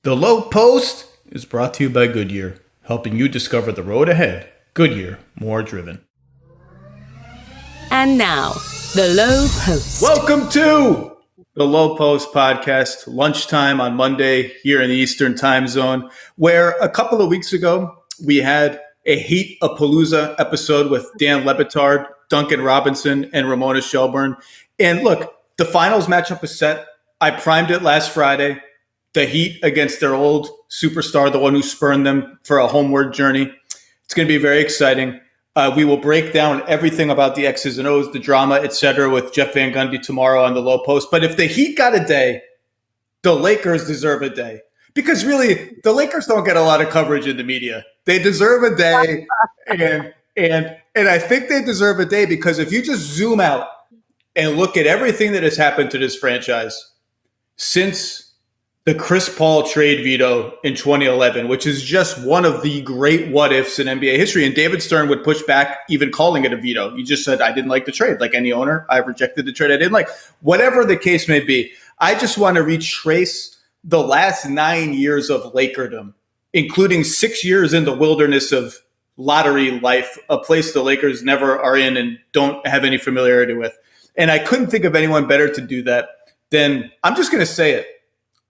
The Lowe Post is brought to you by Goodyear, helping you discover the road ahead. Goodyear, more driven. And now, the Lowe Post. Welcome to the Lowe Post podcast, lunchtime on Monday here in the Eastern time zone, where a couple of weeks ago we had a Heat-a-Palooza episode with Dan Lebitard, Duncan Robinson, and Ramona Shelburne. And look, the finals matchup is set. I primed it last Friday. The Heat against their old superstar, the one who spurned them for a homeward journey. It's going to be very exciting. We will break down everything about the X's and O's, the drama, etc., with Jeff Van Gundy tomorrow on the Lowe Post. But if the Heat got a day, the Lakers deserve a day. Because really, the Lakers don't get a lot of coverage in the media. They deserve a day, and I think they deserve a day because if you just zoom out and look at everything that has happened to this franchise since the Chris Paul trade veto in 2011, which is just one of the great what-ifs in NBA history. And David Stern would push back even calling it a veto. He just said, I didn't like the trade. Like any owner, I rejected the trade I didn't like. Whatever the case may be, I just want to retrace the last 9 years of Lakerdom, including 6 years in the wilderness of lottery life, a place the Lakers never are in and don't have any familiarity with. And I couldn't think of anyone better to do that than, I'm just going to say it,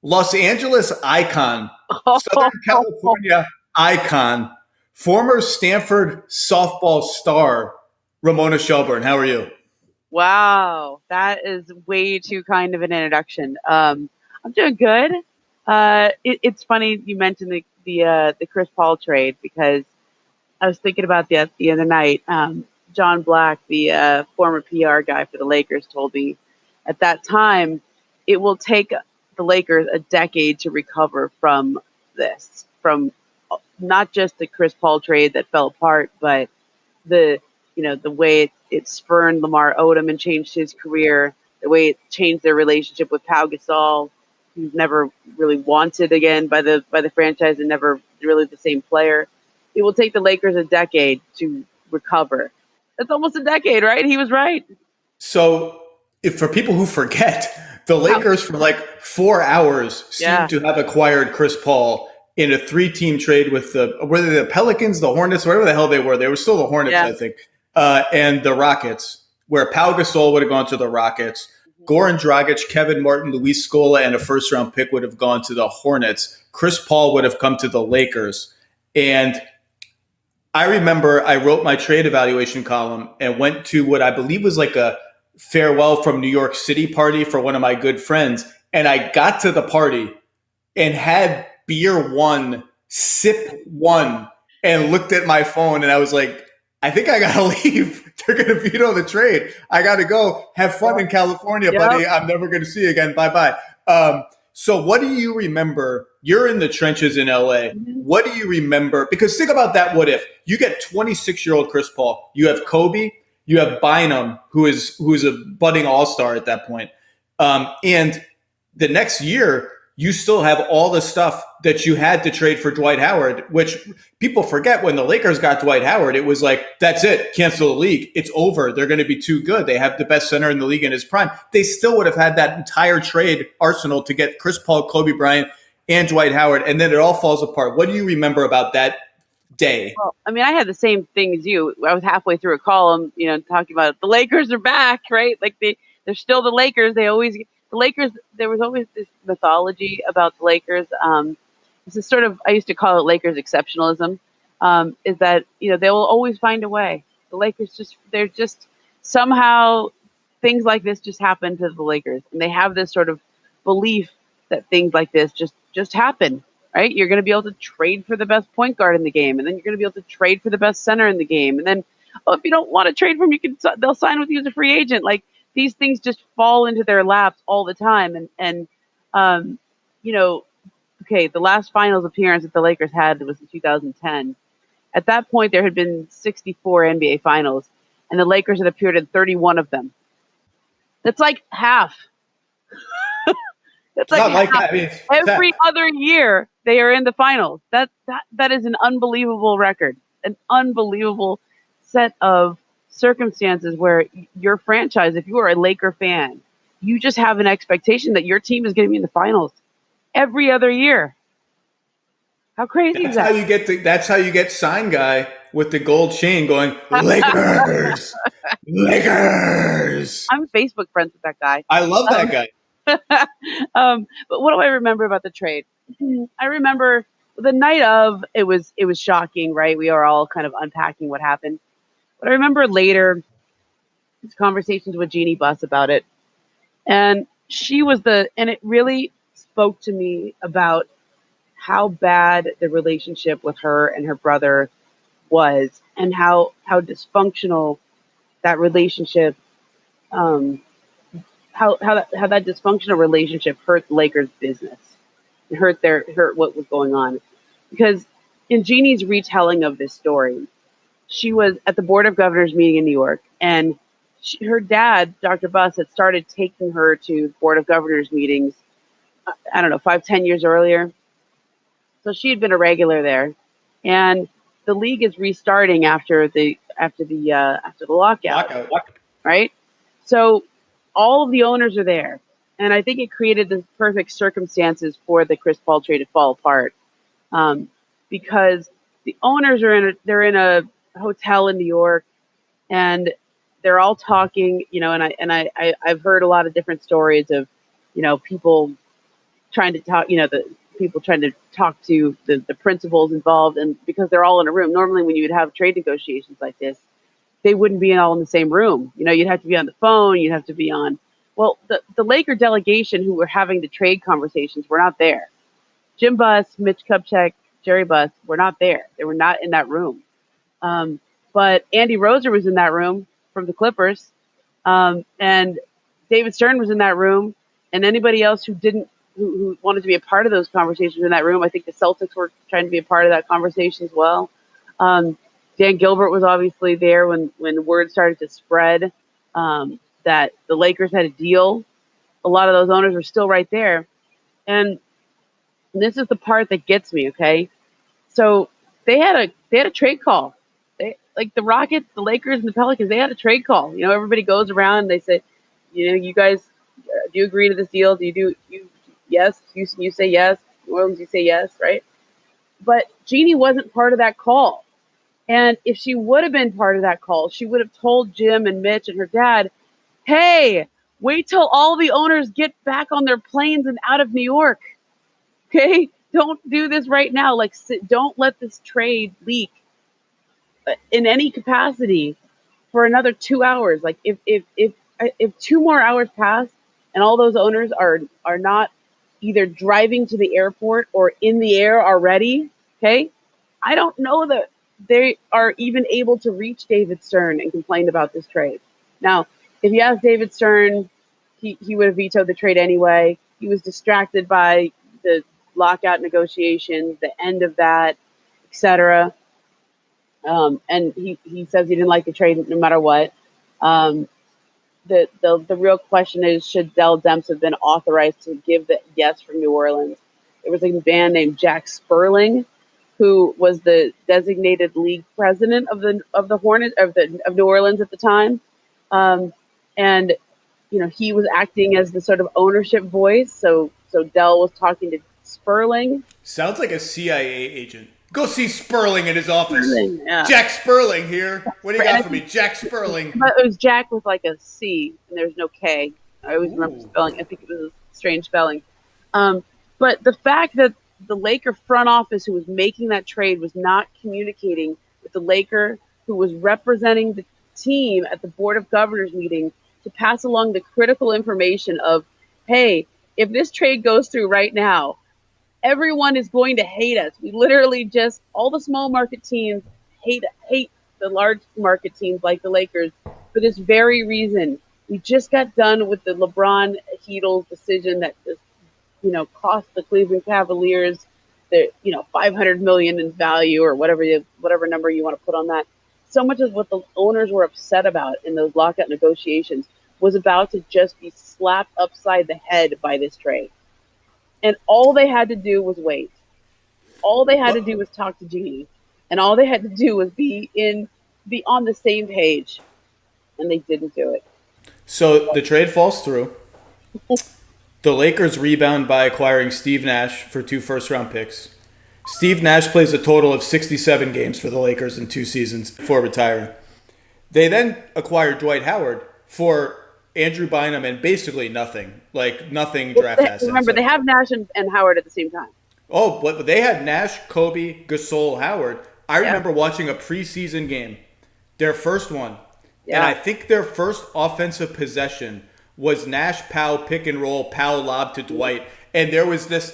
Los Angeles icon, Southern California icon, former Stanford softball star, Ramona Shelburne. How are you? Wow, that is way too kind of an introduction. I'm doing good. It's funny you mentioned the Chris Paul trade because I was thinking about that the other night. John Black, the former PR guy for the Lakers, told me at that time it will take the Lakers a decade to recover from this, from not just the Chris Paul trade that fell apart, but the way it spurned Lamar Odom and changed his career, the way it changed their relationship with Pau Gasol, who's never really wanted again by the franchise and never really the same player. It will take the Lakers a decade to recover. That's almost a decade, right? He was right. So if for people who forget, the Lakers for like 4 hours seem to have acquired Chris Paul in a 3-team trade with were they the Pelicans, the Hornets, whatever the hell they were. They were still the Hornets, I think, and the Rockets, where Pau Gasol would have gone to the Rockets. Goran Dragic, Kevin Martin, Luis Scola, and a first-round pick would have gone to the Hornets. Chris Paul would have come to the Lakers. And I remember I wrote my trade evaluation column and went to what I believe was like a farewell from New York City party for one of my good friends. And I got to the party and had beer one, sip one, and looked at my phone. And I was like, I think I got to leave. They're going to veto the trade. I got to go have fun in California, buddy. I'm never going to see you again. Bye-bye. So what do you remember? You're in the trenches in LA. What do you remember? Because think about that. What if you get 26-year-old Chris Paul, you have Kobe, you have Bynum, who is a budding all-star at that point. And the next year, you still have all the stuff that you had to trade for Dwight Howard, which people forget when the Lakers got Dwight Howard, it was like, that's it, cancel the league. It's over. They're going to be too good. They have the best center in the league in his prime. They still would have had that entire trade arsenal to get Chris Paul, Kobe Bryant, and Dwight Howard, and then it all falls apart. What do you remember about that day? Well, I mean, I had the same thing as you. I was halfway through a column, talking about the Lakers are back, right? Like they're still the Lakers. The Lakers, there was always this mythology about the Lakers. This is sort of, I used to call it Lakers exceptionalism, is that, they will always find a way. The Lakers they're just somehow things like this just happen to the Lakers. And they have this sort of belief that things like this just happen, right? You're going to be able to trade for the best point guard in the game. And then you're going to be able to trade for the best center in the game. And then, if you don't want to trade for him, they'll sign with you as a free agent. Like, these things just fall into their laps all the time. Okay, the last finals appearance that the Lakers had was in 2010. At that point, there had been 64 NBA finals, and the Lakers had appeared in 31 of them. That's like half. That's like half. Every other year they are in the finals. That is an unbelievable record, an unbelievable set of circumstances where your franchise, if you are a Laker fan, you just have an expectation that your team is going to be in the finals every other year. How crazy is That's how that? you get that's how you get sign guy with the gold chain going Lakers, Lakers. I'm Facebook friends with that guy. I love that guy. But what do I remember about the trade? I remember the night of it was shocking, right? We are all kind of unpacking what happened. But I remember later these conversations with Jeannie Buss about it. And and it really spoke to me about how bad the relationship with her and her brother was and how dysfunctional that relationship um, how that dysfunctional relationship hurt the Lakers business and hurt what was going on. Because in Jeannie's retelling of this story, she was at the Board of Governors meeting in New York, and her dad, Dr. Buss, had started taking her to Board of Governors meetings, I don't know, 5, 10 years earlier. So she had been a regular there. And the league is restarting after the lockout, Lockout. right? So all of the owners are there. And I think it created the perfect circumstances for the Chris Paul trade to fall apart. Because the owners they're in a hotel in New York, and they're all talking, I've heard a lot of different stories of, people trying to talk, the people trying to talk to the principals involved, and because they're all in a room. Normally, when you would have trade negotiations like this, they wouldn't be all in the same room. You'd have to be on the phone. You'd have to be on. Well, the Laker delegation who were having the trade conversations were not there. Jim Buss, Mitch Kupchak, Jerry Buss were not there. They were not in that room. But Andy Roser was in that room from the Clippers, and David Stern was in that room, and anybody else who wanted to be a part of those conversations in that room. I think the Celtics were trying to be a part of that conversation as well. Dan Gilbert was obviously there when word started to spread that the Lakers had a deal. A lot of those owners were still right there, and this is the part that gets me. Okay, so they had a trade call. They like the Rockets, the Lakers, and the Pelicans. They had a trade call. Everybody goes around and they say, you guys, do you agree to this deal? Do you yes? You say yes. New Orleans, you say yes, right? But Jeannie wasn't part of that call. And if she would have been part of that call, she would have told Jim and Mitch and her dad, hey, wait till all the owners get back on their planes and out of New York. Okay? Don't do this right now. Don't let this trade leak in any capacity for another 2 hours. Like if 2 more hours pass and all those owners are not either driving to the airport or in the air already, okay, I don't know that they are even able to reach David Stern and complain about this trade. Now, if you ask David Stern, he would have vetoed the trade anyway. He was distracted by the lockout negotiations, the end of that, etc. And he says he didn't like the trade no matter what. Um, the real question is, should Dell Demps have been authorized to give the yes from New Orleans? There was a man named Jack Sperling, who was the designated league president of the Hornet of New Orleans at the time, and he was acting as the sort of ownership voice. So Dell was talking to Sperling. Sounds like a CIA agent. Go see Sperling in his office. Sperling, yeah. Jack Sperling here. What do you got for me? Jack Sperling. But it was Jack with like a C and there's no K. I always remember spelling. I think it was a strange spelling. But the fact that the Laker front office who was making that trade was not communicating with the Laker who was representing the team at the Board of Governors meeting to pass along the critical information of, hey, if this trade goes through right now, everyone is going to hate us. We literally just all the small market teams hate the large market teams like the Lakers for this very reason. We just got done with the LeBron Heatles decision that just, cost the Cleveland Cavaliers the $500 million in value or whatever number you want to put on that. So much of what the owners were upset about in those lockout negotiations was about to just be slapped upside the head by this trade. And all they had to do was wait. All they had to do was talk to Jeannie. And all they had to do was be on the same page. And they didn't do it. So the trade falls through. The Lakers rebound by acquiring Steve Nash for 2 first-round picks. Steve Nash plays a total of 67 games for the Lakers in 2 seasons before retiring. They then acquired Dwight Howard for Andrew Bynum and basically nothing. Like, nothing draft assets. Remember, they have Nash and Howard at the same time. Oh, but they had Nash, Kobe, Gasol, Howard. I remember watching a preseason game, their first one. Yeah. And I think their first offensive possession was Nash, Powell, pick and roll, Powell lob to Dwight. And there was this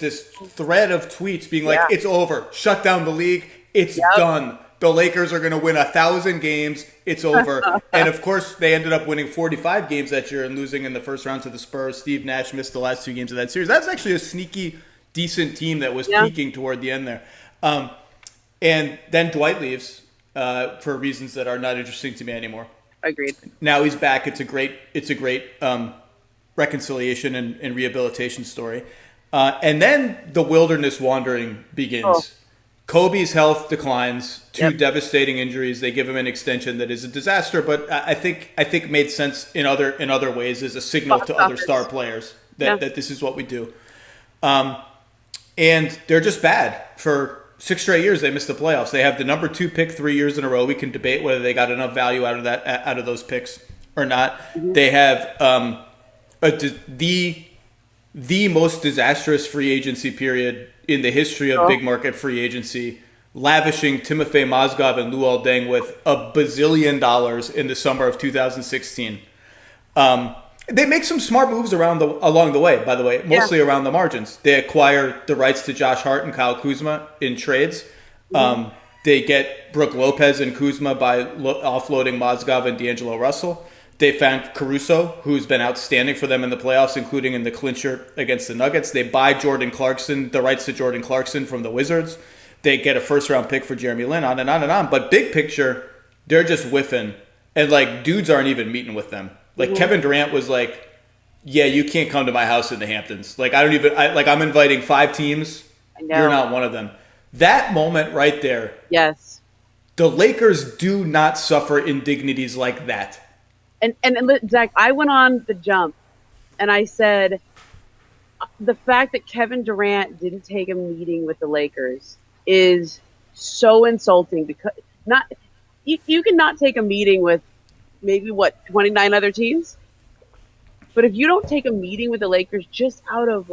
thread of tweets being like, it's over. Shut down the league. It's done. The Lakers are going to win 1,000 games. It's over. And, of course, they ended up winning 45 games that year and losing in the first round to the Spurs. Steve Nash missed the last 2 games of that series. That's actually a sneaky, decent team that was peaking toward the end there. And then Dwight leaves for reasons that are not interesting to me anymore. Agreed. Now he's back. It's a great reconciliation and rehabilitation story. And then the wilderness wandering begins. Oh. Kobe's health declines. 2 devastating injuries. They give him an extension that is a disaster, but I think made sense in other ways as a signal to other star players that this is what we do. And they're just bad. For 6 straight years, they missed the playoffs. They have the number 2 pick 3 years in a row. We can debate whether they got enough value out of those picks or not. Mm-hmm. They have the most disastrous free agency period in the history of big market free agency, lavishing Timofey Mozgov and Luol Deng with $1 bazillion in the summer of 2016. They make some smart moves along the way, by the way, mostly around the margins. They acquire the rights to Josh Hart and Kyle Kuzma in trades. Mm-hmm. They get Brooke Lopez and Kuzma by offloading Mozgov and D'Angelo Russell. They found Caruso, who's been outstanding for them in the playoffs, including in the clincher against the Nuggets. They buy the rights to Jordan Clarkson from the Wizards. They get a first-round pick for Jeremy Lin, on and on and on. But big picture, they're just whiffing. And, dudes aren't even meeting with them. Kevin Durant was like, yeah, you can't come to my house in the Hamptons. I'm inviting 5 teams. I know. You're not one of them. That moment right there. Yes. The Lakers do not suffer indignities like that. And Zach, I went on the jump and I said, the fact that Kevin Durant didn't take a meeting with the Lakers is so insulting, because you can not take a meeting with maybe 29 other teams, but if you don't take a meeting with the Lakers just out of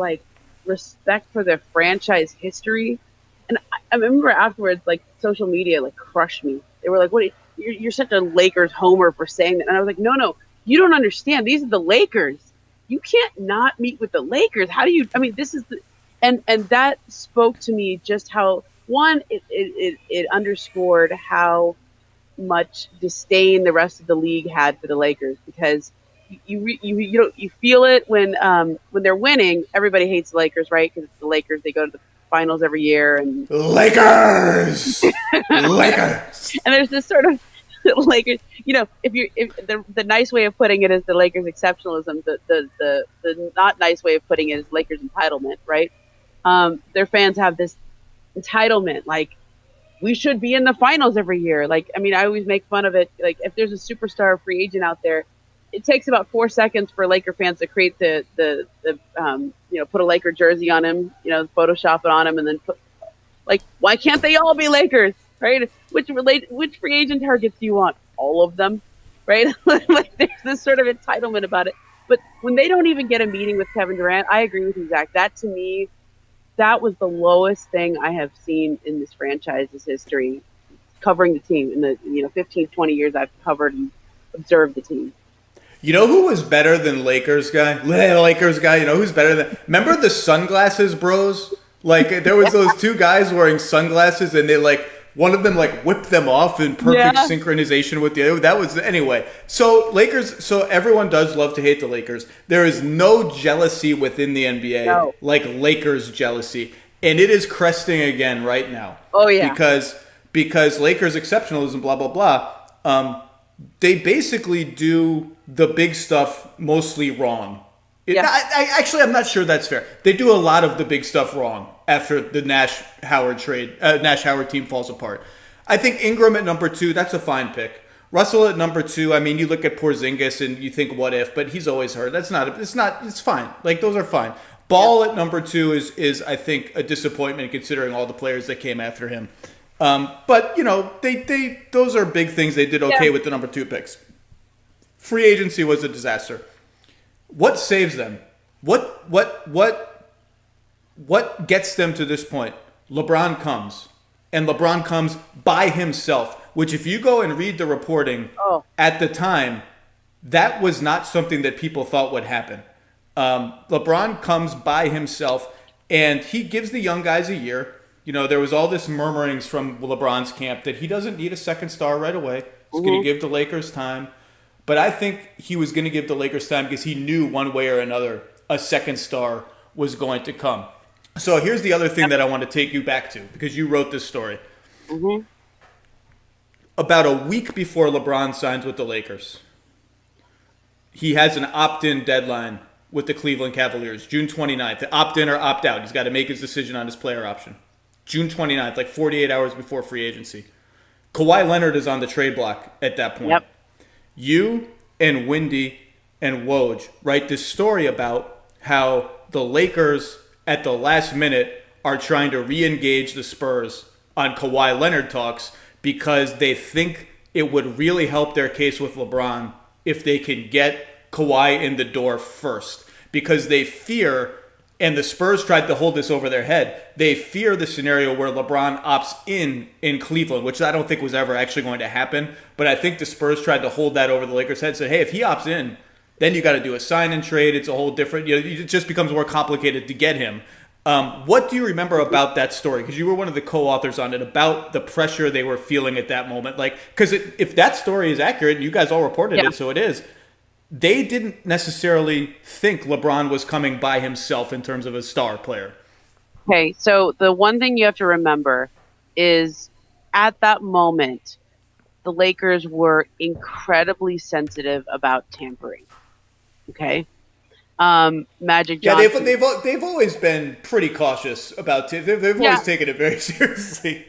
respect for their franchise history, and I remember afterwards, social media crushed me. They were like, "What? You're such a Lakers homer for saying that." And I was like, no, you don't understand. These are the Lakers. You can't not meet with the Lakers. How do you, this is and that spoke to me just how, one, it underscored how much disdain the rest of the league had for the Lakers, because you feel it when they're winning. Everybody hates the Lakers, right? Because it's the Lakers. They go to the finals every year, and Lakers. And there's this sort of Lakers, if the nice way of putting it is the Lakers exceptionalism, the not nice way of putting it is Lakers entitlement, right? Their fans have this entitlement, we should be in the finals every year. I always make fun of it. If there's a superstar free agent out there, it takes about 4 seconds for Laker fans to create the put a Laker jersey on him, Photoshop it on him, and then put, why can't they all be Lakers, right? Which free agent targets do you want? All of them, right? There's this sort of entitlement about it. But when they don't even get a meeting with Kevin Durant, I agree with you, Zach. That, to me, that was the lowest thing I have seen in this franchise's history, covering the team in the 15, 20 years I've covered and observed the team. You know who was better than Lakers guy? Lakers guy, who's better than... Remember the sunglasses bros? There was those 2 guys wearing sunglasses, and they one of them whipped them off in perfect synchronization with the other. That was... Anyway, so everyone does love to hate the Lakers. There is no jealousy within the NBA like Lakers jealousy. And it is cresting again right now. Oh, yeah. Because Lakers exceptionalism, blah, blah, blah. They basically do the big stuff mostly wrong. I'm not sure that's fair. They do a lot of the big stuff wrong after the Nash-Howard trade. Nash-Howard team falls apart. I think Ingram at number 2, that's a fine pick. Russell at number 2, you look at Porzingis and you think, what if? But he's always hurt. It's fine. Those are fine. Ball at number 2 is I think a disappointment considering all the players that came after him. But they those are big things. They did okay with the number 2 picks. Free agency was a disaster. What saves them? What gets them to this point? LeBron comes, and LeBron comes by himself. Which, if you go and read the reporting at the time, that was not something that people thought would happen. LeBron comes by himself, and he gives the young guys a year. There was all this murmurings from LeBron's camp that he doesn't need a second star right away. He's going to give the Lakers time. But I think he was going to give the Lakers time because he knew one way or another a second star was going to come. So here's the other thing that I want to take you back to, because you wrote this story. Mm-hmm. About a week before LeBron signs with the Lakers, he has an opt-in deadline with the Cleveland Cavaliers, June 29th. Opt-in or opt-out. He's got to make his decision on his player option. June 29th, like 48 hours before free agency. Kawhi Leonard is on the trade block at that point. Yep. You and Wendy and Woj write this story about how the Lakers at the last minute are trying to re-engage the Spurs on Kawhi Leonard talks because they think it would really help their case with LeBron if they can get Kawhi in the door first. Because they fear, and the Spurs tried to hold this over their head, they fear the scenario where LeBron opts in Cleveland, which I don't think was ever actually going to happen. But I think the Spurs tried to hold that over the Lakers' head, said, hey, if he opts in, then you got to do a sign and trade. It's a whole different, it just becomes more complicated to get him. What do you remember about that story? Because you were one of the co-authors on it, about the pressure they were feeling at that moment. Because if that story is accurate, and you guys all reported it, so it is, they didn't necessarily think LeBron was coming by himself in terms of a star player. Okay, so the one thing you have to remember is at that moment, the Lakers were incredibly sensitive about tampering. Okay? Magic Johnson. Yeah, they've always been pretty cautious about it. They've always taken it very seriously.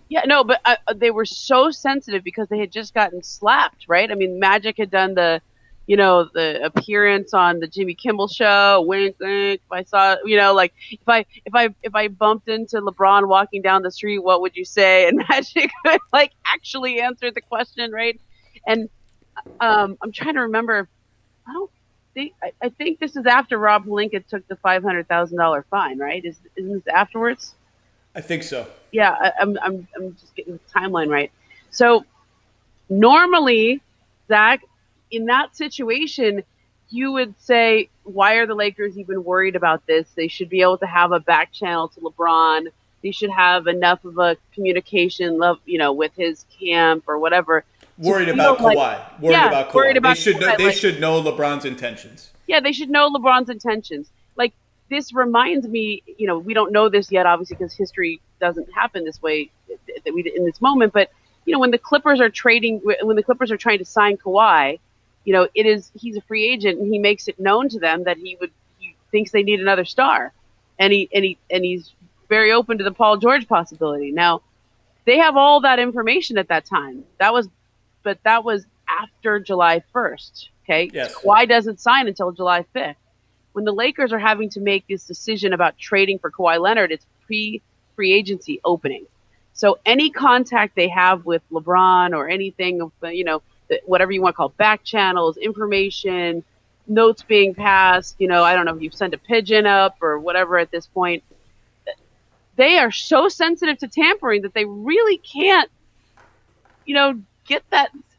Yeah, no, but they were so sensitive because they had just gotten slapped, right? I mean, Magic had done the appearance on the Jimmy Kimmel show. Wink, wink. If I saw, if I bumped into LeBron walking down the street, what would you say? And Magic actually answered the question, right? And I'm trying to remember. I think this is after Rob Pelinka took the $500,000 fine, right? Isn't this afterwards? I think so. Yeah, I'm just getting the timeline right. So normally, Zach, in that situation, you would say, why are the Lakers even worried about this? They should be able to have a back channel to LeBron. They should have enough of a communication, with his camp or whatever. Worried about Kawhi. Worried about Kawhi. They should know LeBron's intentions. Yeah, they should know LeBron's intentions. This reminds me, we don't know this yet, obviously, because history doesn't happen this way in this moment. But when the Clippers are trying to sign Kawhi, he's a free agent, and he makes it known to them that he thinks they need another star, and he's very open to the Paul George possibility. Now, they have all that information at that time. That was after July 1st. Okay, yes. Kawhi doesn't sign until July 5th. When the Lakers are having to make this decision about trading for Kawhi Leonard, it's pre-free agency opening. So any contact they have with LeBron or anything, whatever you want to call it, back channels, information, notes being passed, I don't know if you've sent a pigeon up or whatever at this point, they are so sensitive to tampering that they really can't,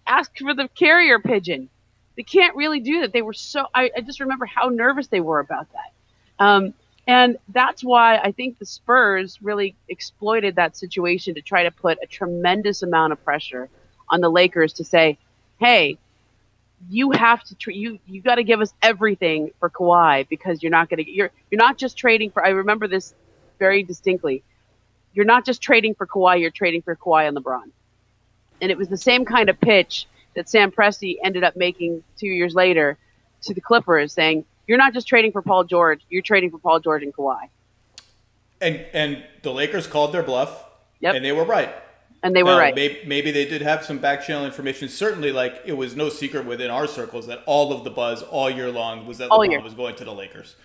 ask for the carrier pigeon. They can't really do that. They were I just remember how nervous they were about that. And that's why I think the Spurs really exploited that situation to try to put a tremendous amount of pressure on the Lakers to say, hey, you have to you got to give us everything for Kawhi, because you're not just trading for, I remember this very distinctly. You're not just trading for Kawhi, you're trading for Kawhi and LeBron. And it was the same kind of pitch that Sam Presti ended up making 2 years later to the Clippers, saying, you're not just trading for Paul George, you're trading for Paul George and Kawhi. And the Lakers called their bluff, yep. And they were right. And they were right. Maybe they did have some back channel information. Certainly, like, it was no secret within our circles that all of the buzz all year long was that LeBron was going to the Lakers.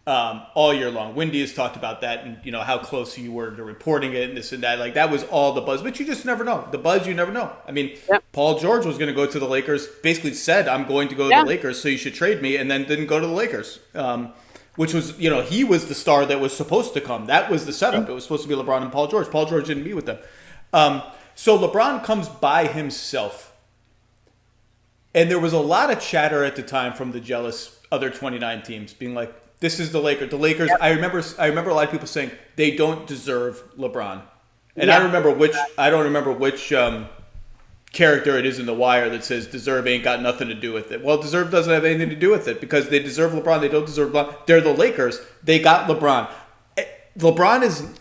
All year long. Wendy has talked about that and, how close you were to reporting it and this and that. Like, that was all the buzz. But you just never know. The buzz, you never know. I mean, Paul George was going to go to the Lakers, basically said, I'm going to go to the Lakers, so you should trade me, and then didn't go to the Lakers. Which was, he was the star that was supposed to come. That was the setup. It was supposed to be LeBron and Paul George. Paul George didn't meet with them. So LeBron comes by himself. And there was a lot of chatter at the time from the jealous other 29 teams being like, this is the Lakers. The Lakers, I remember a lot of people saying they don't deserve LeBron. And I don't remember which character it is in The Wire that says deserve ain't got nothing to do with it. Well, deserve doesn't have anything to do with it because they deserve LeBron. They don't deserve LeBron. They're the Lakers. They got LeBron.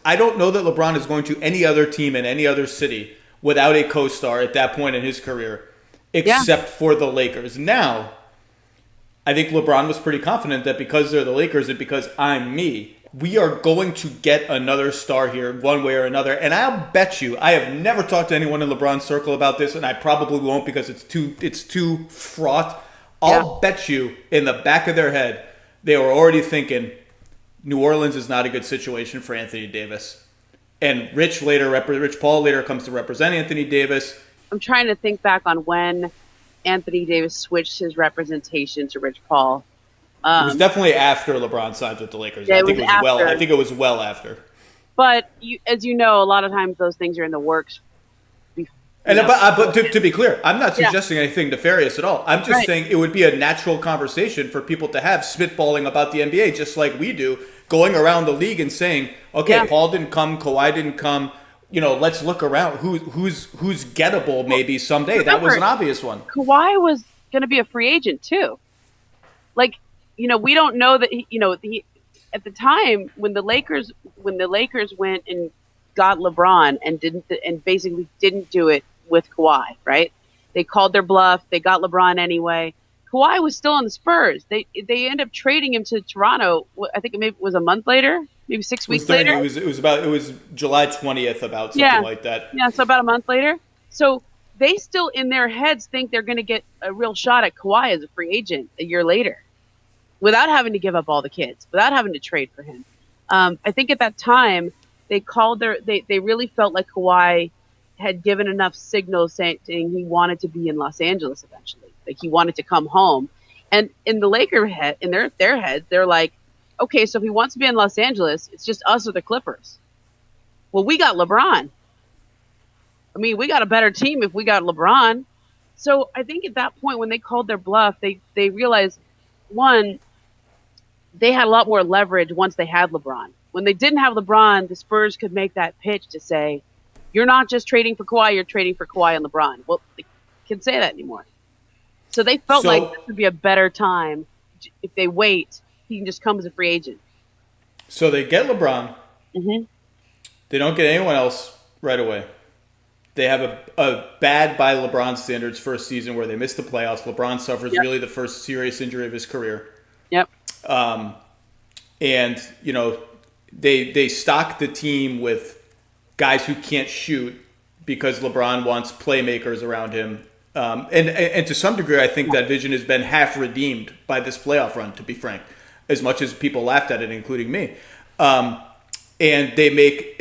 I don't know that LeBron is going to any other team in any other city without a co-star at that point in his career, except for the Lakers. Now, I think LeBron was pretty confident that because they're the Lakers and because I'm me, we are going to get another star here one way or another. And I'll bet you, I have never talked to anyone in LeBron's circle about this, and I probably won't because it's too fraught. I'll bet you in the back of their head, they were already thinking, New Orleans is not a good situation for Anthony Davis. And Rich Paul later comes to represent Anthony Davis. I'm trying to think back on when Anthony Davis switched his representation to Rich Paul. It was definitely after LeBron signed with the Lakers. Yeah, I think it was well after. But as you know, a lot of times those things are in the works. But to be clear, I'm not suggesting anything nefarious at all. I'm just saying it would be a natural conversation for people to have spitballing about the NBA, just like we do, going around the league and saying, okay, Paul didn't come, Kawhi didn't come. Let's look around. Who's gettable maybe someday? Remember, that was an obvious one. Kawhi was going to be a free agent too. Like, we don't know that he at the time when the Lakers went and got LeBron and basically didn't do it with Kawhi, right? They called their bluff. They got LeBron anyway. Kawhi was still on the Spurs. They ended up trading him to Toronto. I think it was a month later, maybe 6 weeks later. It was July 20th, about something like that. Yeah, so about a month later. So they still in their heads think they're going to get a real shot at Kawhi as a free agent a year later, without having to give up all the kids, without having to trade for him. I think at that time they really felt like Kawhi had given enough signals saying he wanted to be in Los Angeles eventually. Like he wanted to come home. And in the Laker head, in their heads, they're like, okay, so if he wants to be in Los Angeles, it's just us or the Clippers. Well, we got LeBron. I mean, we got a better team if we got LeBron. So I think at that point when they called their bluff, they realized, one, they had a lot more leverage once they had LeBron. When they didn't have LeBron, the Spurs could make that pitch to say, you're not just trading for Kawhi, you're trading for Kawhi and LeBron. Well, they can't say that anymore. So they felt like this would be a better time. If they wait, he can just come as a free agent. So they get LeBron. Mm-hmm. They don't get anyone else right away. They have a bad, by LeBron standards, first season where they miss the playoffs. LeBron suffers really the first serious injury of his career. Yep. And, they stock the team with guys who can't shoot because LeBron wants playmakers around him. And to some degree, I think that vision has been half redeemed by this playoff run, to be frank, as much as people laughed at it, including me. And they make,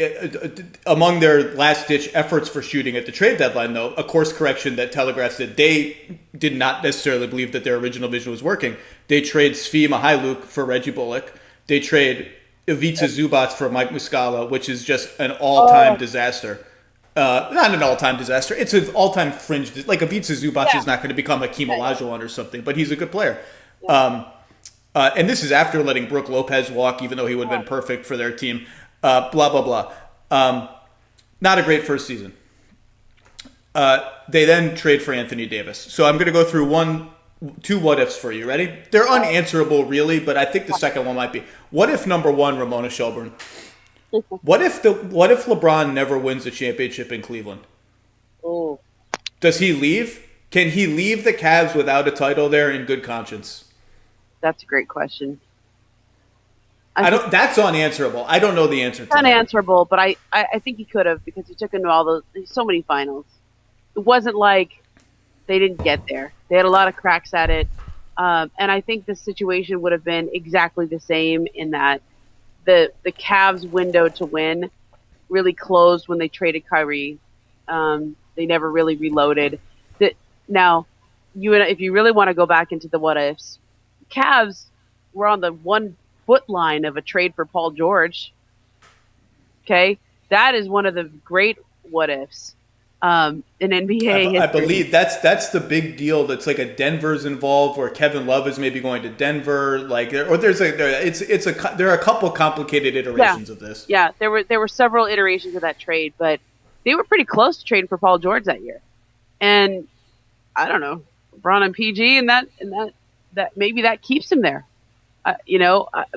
among their last-ditch efforts for shooting at the trade deadline, though, a course correction that telegraphs that they did not necessarily believe that their original vision was working. They trade Svi Mykhailiuk for Reggie Bullock. They trade Ivica Zubac for Mike Muscala, which is just an all-time disaster. Not an all-time disaster. It's an all-time fringe. Like Ivica Zubac is not going to become a Hakeem Olajuwon or something, but he's a good player. And this is after letting Brook Lopez walk, even though he would have been perfect for their team. Blah, blah, blah. Not a great first season. They then trade for Anthony Davis. So I'm going to go through two what-ifs for you. Ready? They're unanswerable, really, but I think the second one might be. What if, number one, Ramona Shelburne? What if LeBron never wins a championship in Cleveland? Oh. Does he leave? Can he leave the Cavs without a title there in good conscience? That's a great question. That's unanswerable. I don't know the answer to that. Unanswerable, but I think he could have, because he took him to so many finals. It wasn't like they didn't get there. They had a lot of cracks at it. And I think the situation would have been exactly the same, in that the Cavs' window to win really closed when they traded Kyrie. They never really reloaded. Now, if you really want to go back into the what ifs, Cavs were on the 1 foot line of a trade for Paul George. Okay, that is one of the great what ifs in NBA history. I believe that's the big deal. That's like a Denver's involved, where Kevin Love is maybe going to Denver. There are a couple complicated iterations of this. Yeah, there were several iterations of that trade, but they were pretty close to trading for Paul George that year. And I don't know, LeBron and PG, and that maybe that keeps him there.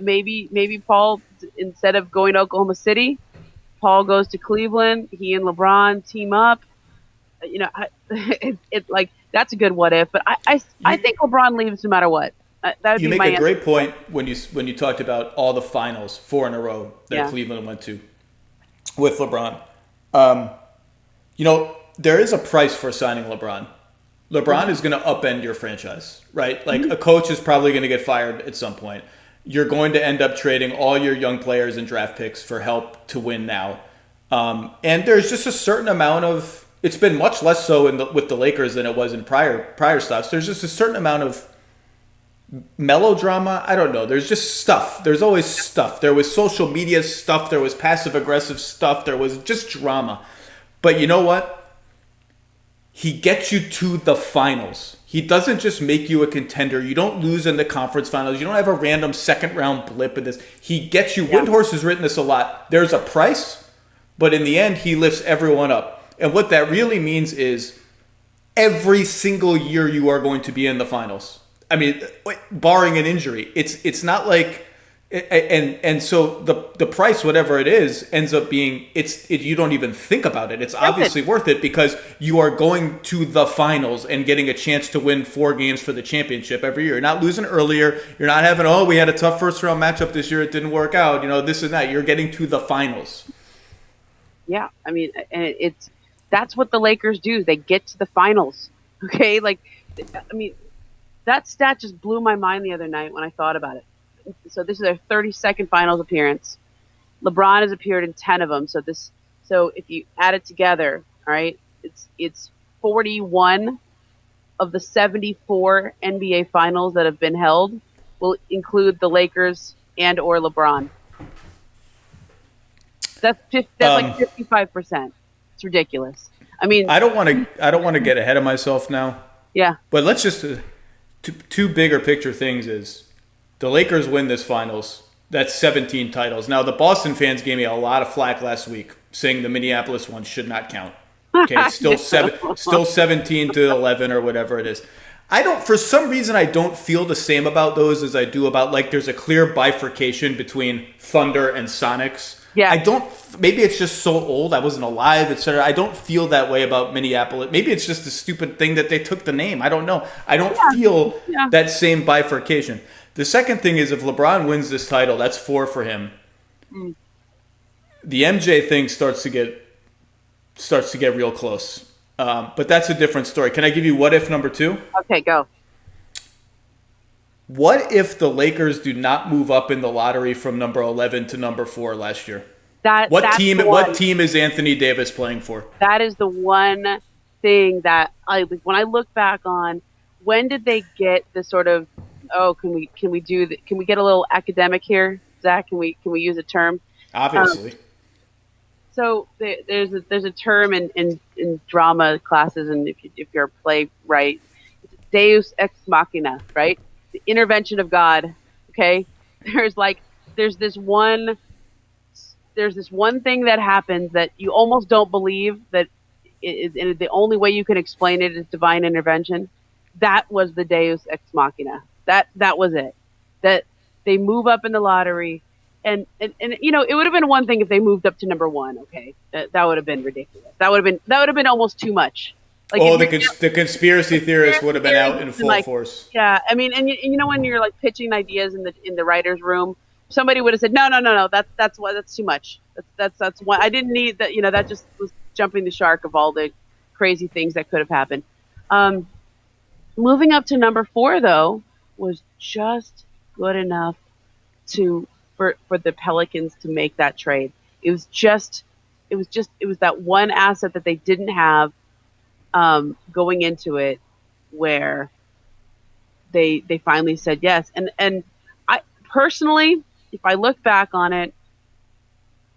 Maybe Paul, instead of going to Oklahoma City, Paul goes to Cleveland. He and LeBron team up. It's like, that's a good what if. But I think LeBron leaves no matter what. That would you be make my a great answer. point when you talked about all the finals, 4 in a row that Cleveland went to with LeBron. There is a price for signing LeBron. LeBron is going to upend your franchise, right? Like, a coach is probably going to get fired at some point. You're going to end up trading all your young players and draft picks for help to win now. And there's just a certain amount of, it's been much less so with the Lakers than it was in prior stuff. There's just a certain amount of melodrama. I don't know. There's just stuff. There's always stuff. There was social media stuff. There was passive aggressive stuff. There was just drama. But you know what? He gets you to the finals. He doesn't just make you a contender. You don't lose in the conference finals. You don't have a random second round blip in this. He gets you. Windhorst has written this a lot. There's a price, but in the end, he lifts everyone up. And what that really means is every single year you are going to be in the finals. I mean, barring an injury. It's not like, and so the price, whatever it is, ends up being, you don't even think about it. It's obviously worth it, because you are going to the finals and getting a chance to win 4 games for the championship every year. You're not losing earlier. You're not having, we had a tough first round matchup this year, it didn't work out, this and that. You're getting to the finals. Yeah, I mean, that's what the Lakers do. They get to the finals. Okay, that stat just blew my mind the other night when I thought about it. So this is their 32nd finals appearance. LeBron has appeared in 10 of them. So if you add it together, all right, it's 41 of the 74 NBA finals that have been held will include the Lakers and or LeBron. That's like 55%. It's ridiculous. I mean, I don't want to get ahead of myself now. Yeah. But let's just two bigger picture things is, the Lakers win this finals. That's 17 titles. Now, the Boston fans gave me a lot of flack last week, saying the Minneapolis one should not count. Okay, it's still 17 to 11 or whatever it is. For some reason, I don't feel the same about those as I do about, there's a clear bifurcation between Thunder and Sonics. Yeah. Maybe it's just so old, I wasn't alive, etc. I don't feel that way about Minneapolis. Maybe it's just a stupid thing that they took the name. I don't know. I don't feel that same bifurcation. The second thing is, if LeBron wins this title, that's 4 for him. The MJ thing starts to get real close. But that's a different story. Can I give you what if number 2? Okay, go. What if the Lakers do not move up in the lottery from number 11 to number 4 last year? What team is Anthony Davis playing for? That is the one thing that when I look back on, when did they get the sort of, can we get a little academic here, Zach? Can we use a term? Obviously. So there's a term in drama classes, and if you're a playwright, it's Deus ex machina, right? The intervention of God. Okay, there's this one thing that happens that you almost don't believe that and the only way you can explain it is divine intervention. That was the Deus ex machina. That was it. That they move up in the lottery, and it would have been one thing if they moved up to number 1. Okay, that would have been ridiculous. That would have been almost too much. The conspiracy theorists would have been out in full force. Yeah, I mean, and when you're pitching ideas in the writers' room, somebody would have said, no, that's too much. That's one. I didn't need that. That just was jumping the shark of all the crazy things that could have happened. Moving up to number 4 though was just good enough for the Pelicans to make that trade. It was that one asset that they didn't have going into it, where they finally said yes. And I personally, if I look back on it,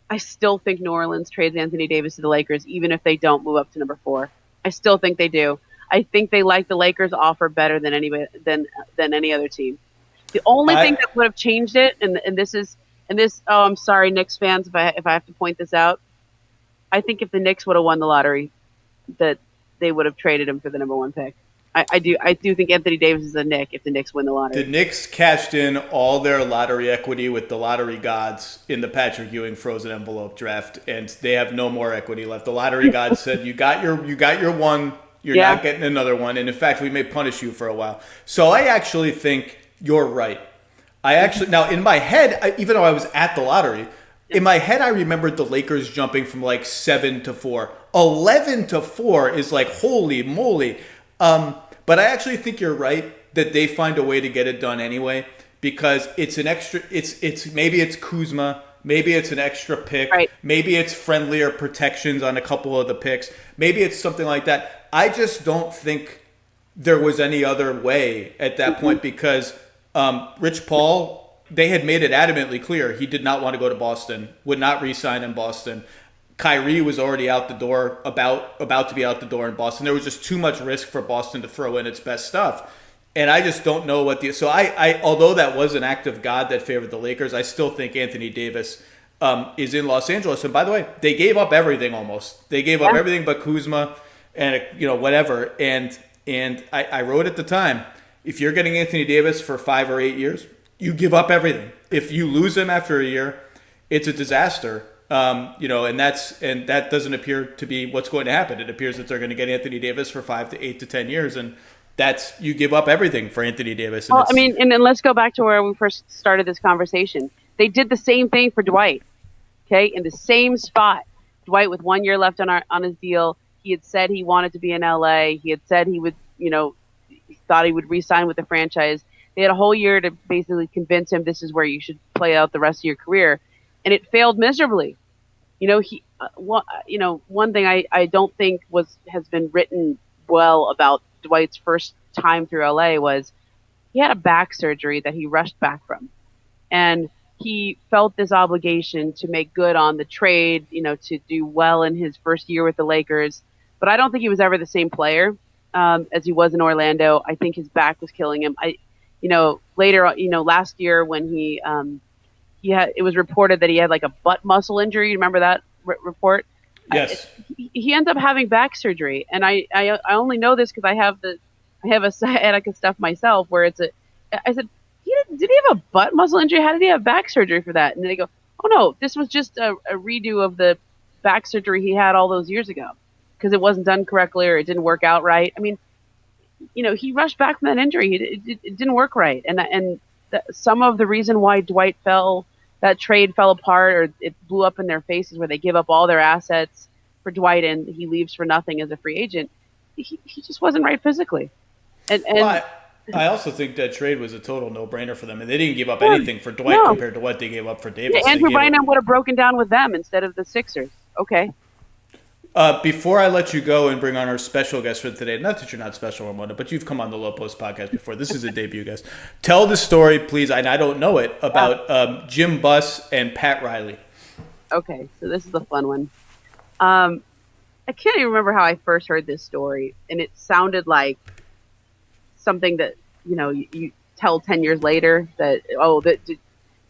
I still think New Orleans trades Anthony Davis to the Lakers, even if they don't move up to number 4. I still think they do. I think they like the Lakers' offer better than any other team. The only thing that would have changed it, and this, I'm sorry, Knicks fans, if I have to point this out, I think if the Knicks would have won the lottery, that they would have traded him for the number 1 pick. I do think Anthony Davis is a Knick if the Knicks win the lottery. The Knicks cashed in all their lottery equity with the lottery gods in the Patrick Ewing frozen envelope draft, and they have no more equity left. The lottery gods said, "You got your one. You're not getting another one, and in fact, we may punish you for a while." So I actually think you're right. Now in my head, even though I was at the lottery, in my head I remembered the Lakers jumping from like 7 to 4. 11 to 4 is like holy moly. But I actually think you're right that they find a way to get it done anyway, because it's an extra. It's maybe it's Kuzma, maybe it's an extra pick, right. Maybe it's friendlier protections on a couple of the picks, maybe it's something like that. I just don't think there was any other way at that point, because Rich Paul, they had made it adamantly clear he did not want to go to Boston, would not re-sign in Boston. Kyrie was already out the door, about to be out the door in Boston. There was just too much risk for Boston to throw in its best stuff. And I just don't know what so I although that was an act of God that favored the Lakers, I still think Anthony Davis is in Los Angeles. And by the way, they gave up everything almost. They gave up everything but Kuzma and whatever. And I wrote at the time, if you're getting Anthony Davis for 5 or 8 years, you give up everything. If you lose him after a year, it's a disaster. And that doesn't appear to be what's going to happen. It appears that they're going to get Anthony Davis for 5 to 8 to 10 years, and you give up everything for Anthony Davis. Well, and then let's go back to where we first started this conversation. They did the same thing for Dwight, okay, in the same spot. Dwight with 1 year left on his deal. He had said he wanted to be in LA. He had said he would, he thought he would re-sign with the franchise. They had a whole year to basically convince him this is where you should play out the rest of your career. And it failed miserably. One thing I don't think has been written well about Dwight's first time through LA was he had a back surgery that he rushed back from, and he felt this obligation to make good on the trade, to do well in his first year with the Lakers. But I don't think he was ever the same player as he was in Orlando. I think his back was killing him. Later, last year when it was reported that he had like a butt muscle injury. You remember that report? Yes. He ends up having back surgery, and I only know this because I have a sciatica stuff myself. Where I said, did he have a butt muscle injury? How did he have back surgery for that? And they go, oh no, this was just a redo of the back surgery he had all those years ago because it wasn't done correctly or it didn't work out right. I mean, he rushed back from that injury. It didn't work right, and some of the reason why that trade fell apart or it blew up in their faces where they give up all their assets for Dwight and he leaves for nothing as a free agent. He just wasn't right physically. I also think that trade was a total no-brainer for them, and they didn't give up anything for Dwight compared to what they gave up for Davis. Yeah, Andrew Bynum would have broken down with them instead of the Sixers. Okay. Before I let you go and bring on our special guest for today, not that you're not special, Armando, but you've come on the Low Post podcast before. This is a debut guest. Tell the story, please, and I don't know it, about Jim Buss and Pat Riley. Okay, so this is a fun one. I can't even remember how I first heard this story, and it sounded like something that you tell 10 years later that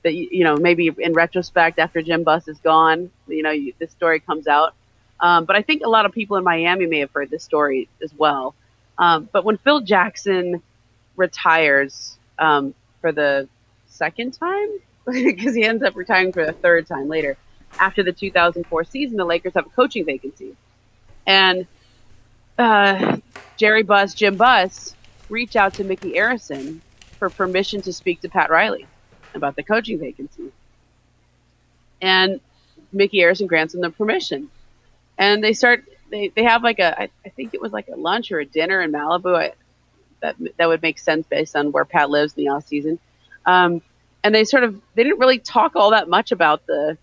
maybe in retrospect after Jim Buss is gone, this story comes out. But I think a lot of people in Miami may have heard this story as well. But when Phil Jackson retires for the second time, because he ends up retiring for the third time later, after the 2004 season, the Lakers have a coaching vacancy. And Jim Buss, reach out to Mickey Arison for permission to speak to Pat Riley. about the coaching vacancy. And Mickey Arison grants them the permission. And they have like I think it was like a lunch or a dinner in Malibu. That would make sense based on where Pat lives in the off season. And they didn't really talk all that much about the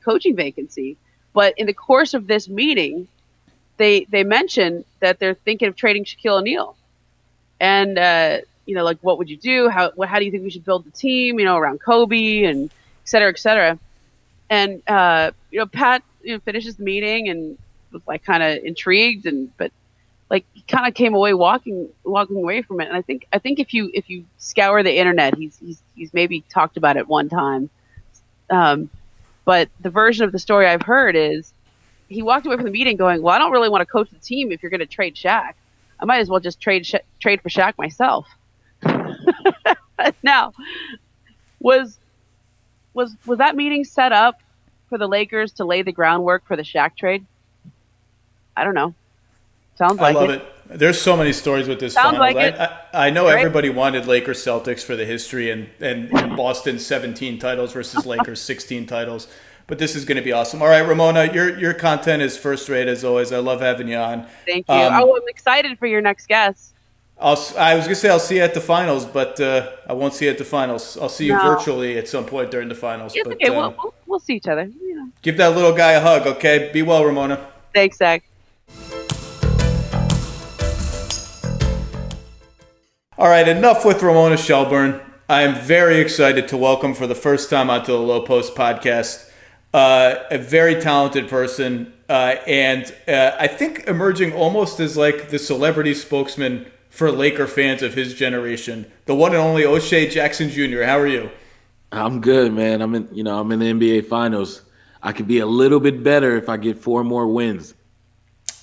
coaching vacancy. But in the course of this meeting, they mentioned that they're thinking of trading Shaquille O'Neal. And, like, what would you do? How do you think we should build the team, around Kobe and et cetera, et cetera. And, Pat, finishes the meeting and was like kind of intrigued but like he kind of came away walking away from it. And I think if you scour the internet, he's maybe talked about it one time. But the version of the story I've heard is he walked away from the meeting going, well, I don't really want to coach the team if you're going to trade Shaq. I might as well just trade for Shaq myself. Now, was that meeting set up for the Lakers to lay the groundwork for the Shaq trade? I don't know. Sounds like it. I love it. There's so many stories with this. Sounds like it. I know everybody wanted Lakers Celtics for the history and Boston 17 titles versus Lakers 16 titles. But this is going to be awesome. All right, Ramona, your content is first rate as always. I love having you on. Thank you. I'm excited for your next guest. I was going to say I'll see you at the finals, but I won't see you at the finals. I'll see you virtually at some point during the finals. It's okay. We'll see each other. Give that little guy a hug, okay? Be well, Ramona. Thanks, Zach. All right, enough with Ramona Shelburne. I am very excited to welcome for the first time onto the Lowe Post podcast a very talented person and I think emerging almost as like the celebrity spokesman for Laker fans of his generation, the one and only O'Shea Jackson Jr. How are you? I'm good, man. I'm in the NBA Finals. I could be a little bit better if I get 4 more wins.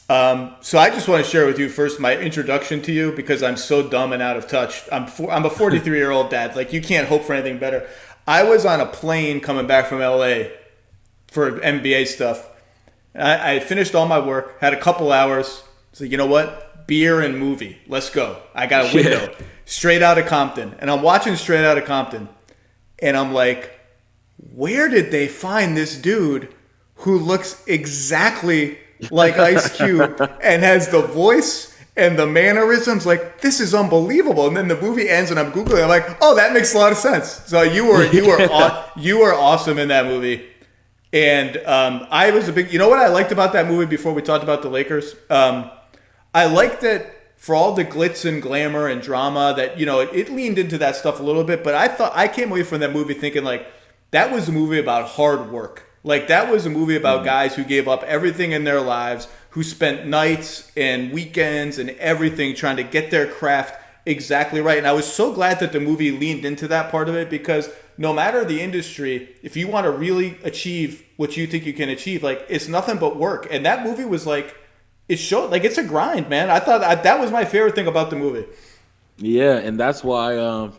So I just want to share with you first my introduction to you because I'm so dumb and out of touch. I'm a 43-year-old dad. Like, you can't hope for anything better. I was on a plane coming back from LA for NBA stuff. I finished all my work, had a couple hours. So you know what? Beer and movie. Let's go. I got a window. Straight Outta Compton. And I'm watching Straight Outta Compton. And I'm like, where did they find this dude who looks exactly like Ice Cube and has the voice and the mannerisms? Like, this is unbelievable. And then the movie ends and I'm Googling. I'm like, oh, that makes a lot of sense. So you were awesome in that movie. And I was you know what I liked about that movie before we talked about the Lakers? I liked that for all the glitz and glamour and drama that, it leaned into that stuff a little bit. But I came away from that movie thinking like, that was a movie about hard work. Like, that was a movie about guys who gave up everything in their lives, who spent nights and weekends and everything trying to get their craft exactly right. And I was so glad that the movie leaned into that part of it because no matter the industry, if you want to really achieve what you think you can achieve, like, it's nothing but work. And that movie was like, it showed, like, it's a grind, man. I thought that was my favorite thing about the movie. Yeah, and that's why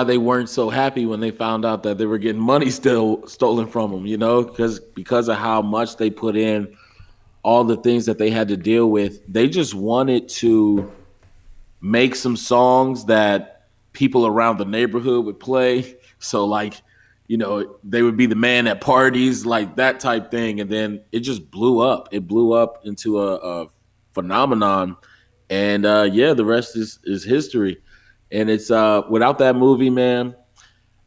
they weren't so happy when they found out that they were getting money still stolen from them, because of how much they put in, all the things that they had to deal with. They just wanted to make some songs that people around the neighborhood would play. So, like, they would be the man at parties, like that type thing. And then it just blew up. It blew up into a phenomenon. And, the rest is history. And it's without that movie, man.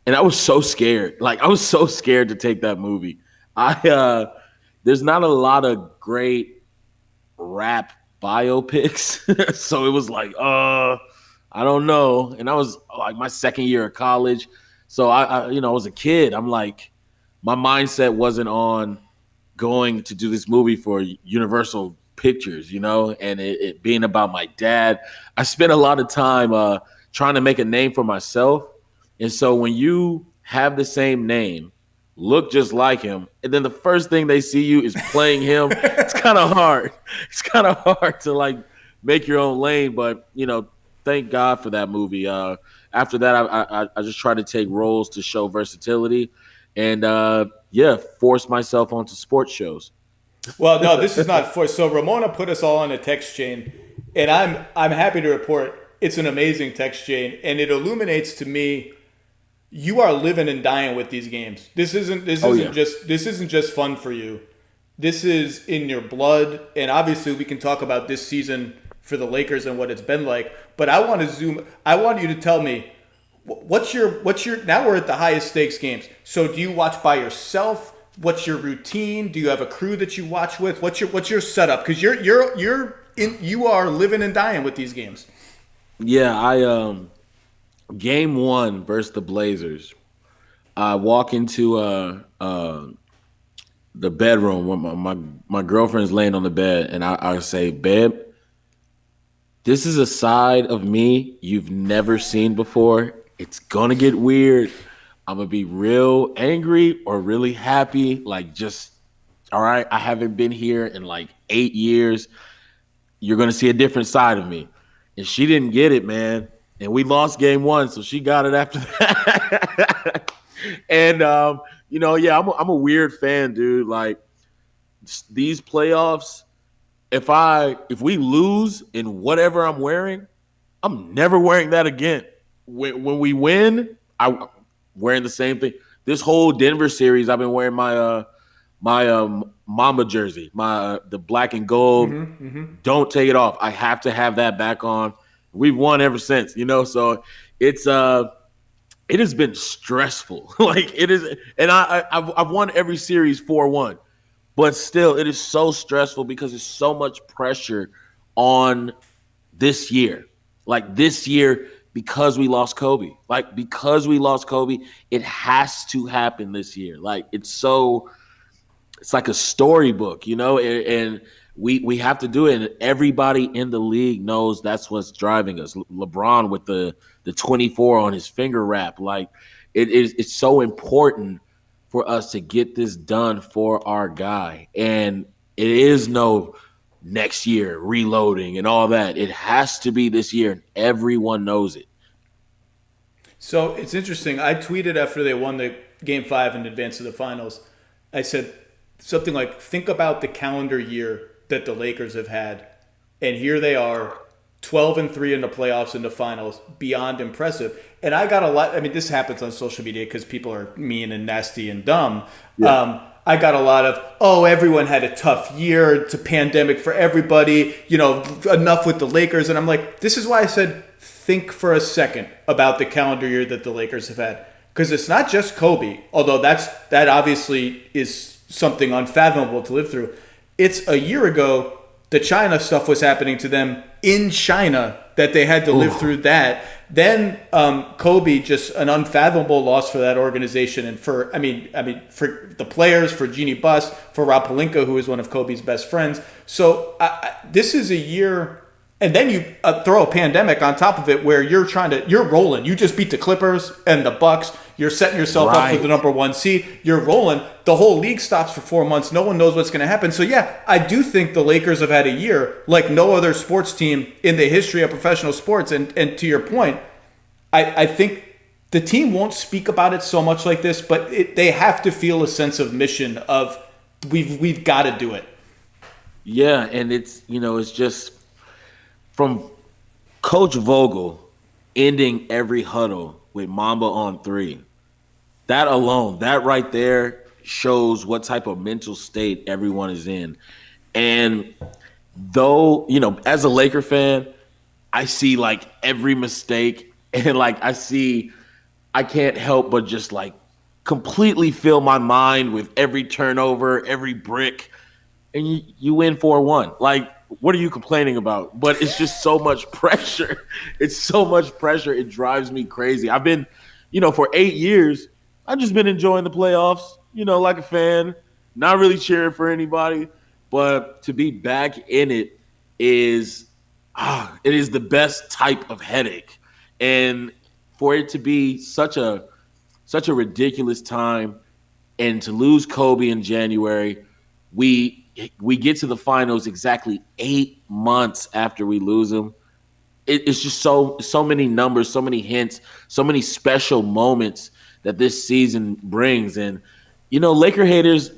And I was so scared. Like, I was so scared to take that movie. There's not a lot of great rap biopics. So it was like, I don't know. And I was like my second year of college. So I was a kid. I'm like, my mindset wasn't on going to do this movie for Universal Pictures, and it being about my dad. I spent a lot of time trying to make a name for myself. And so when you have the same name, look just like him, and then the first thing they see you is playing him, it's kind of hard. It's kind of hard to like make your own lane. But, thank God for that movie. After that, I just tried to take roles to show versatility and, force myself onto sports shows. Well, no, this is not forced. So Ramona put us all on a text chain, and I'm happy to report it's an amazing text chain, and it illuminates to me you are living and dying with these games. This isn't Yeah. this isn't just fun for you. This is in your blood, and obviously we can talk about this season for the Lakers and what it's been like. But I want to zoom. I want you to tell me what's your now we're at the highest stakes games. So do you watch by yourself? What's your routine? Do you have a crew that you watch with? What's your setup? Because you are living and dying with these games. Yeah, I game one versus the Blazers. I walk into the bedroom when my girlfriend's laying on the bed, and I say, "Babe, this is a side of me you've never seen before. It's gonna get weird. I'm gonna be real angry or really happy. Like, just all right. I haven't been here in like 8 years. You're gonna see a different side of me." And she didn't get it, man. And we lost game one, so she got it after that. And yeah, I'm a weird fan, dude. Like these playoffs, if we lose in whatever I'm wearing, I'm never wearing that again. When we win, I'm wearing the same thing. This whole Denver series, I've been wearing my Mamba jersey, the black and gold. Don't take it off. I have to have that back on. We've won ever since, So it has been stressful. Like it is, and I've won every series 4-1, but still, it is so stressful because there's so much pressure on this year. Like this year, because we lost Kobe. It has to happen this year. Like it's like a storybook, and we have to do it. And everybody in the league knows that's what's driving us. LeBron with the 24 on his finger wrap. Like it's so important for us to get this done for our guy. And it is no next year reloading and all that. It has to be this year, and everyone knows it. So it's interesting. I tweeted after they won the game 5 in advance of the finals. I said something like, think about the calendar year that the Lakers have had. And here they are, 12-3 in the playoffs and the finals, beyond impressive. And I got a lot. I mean, this happens on social media because people are mean and nasty and dumb. Yeah. I got a lot of, everyone had a tough year. It's a pandemic for everybody. Enough with the Lakers. And I'm like, this is why I said, think for a second about the calendar year that the Lakers have had. Because it's not just Kobe, although that obviously is something unfathomable to live through. It's a year ago, the China stuff was happening to them in China that they had to live through that. Then Kobe, just an unfathomable loss for that organization, and for the players, for Jeannie Buss, for Rob Pelinka, who is one of Kobe's best friends. So this is a year, and then you throw a pandemic on top of it, where you're rolling. You just beat the Clippers and the Bucks. You're setting yourself up for the number 1 seed. You're rolling. The whole league stops for 4 months. No one knows what's going to happen. So, yeah, I do think the Lakers have had a year like no other sports team in the history of professional sports. And to your point, I think the team won't speak about it so much like this, but they have to feel a sense of mission of we've got to do it. Yeah, and it's just from Coach Vogel ending every huddle with Mamba on 3. That alone, that right there shows what type of mental state everyone is in. And though, as a Laker fan, I see like every mistake, and like I can't help but just like completely fill my mind with every turnover, every brick, and you win 4-1. Like, what are you complaining about? But it's just so much pressure. It's so much pressure. It drives me crazy. I've been, for 8 years, I've just been enjoying the playoffs, like a fan, not really cheering for anybody. But to be back in it is the best type of headache. And for it to be such a ridiculous time, and to lose Kobe in January, we get to the finals exactly 8 months after we lose him. It's just so many numbers, so many hints, so many special moments that this season brings. And, Laker haters,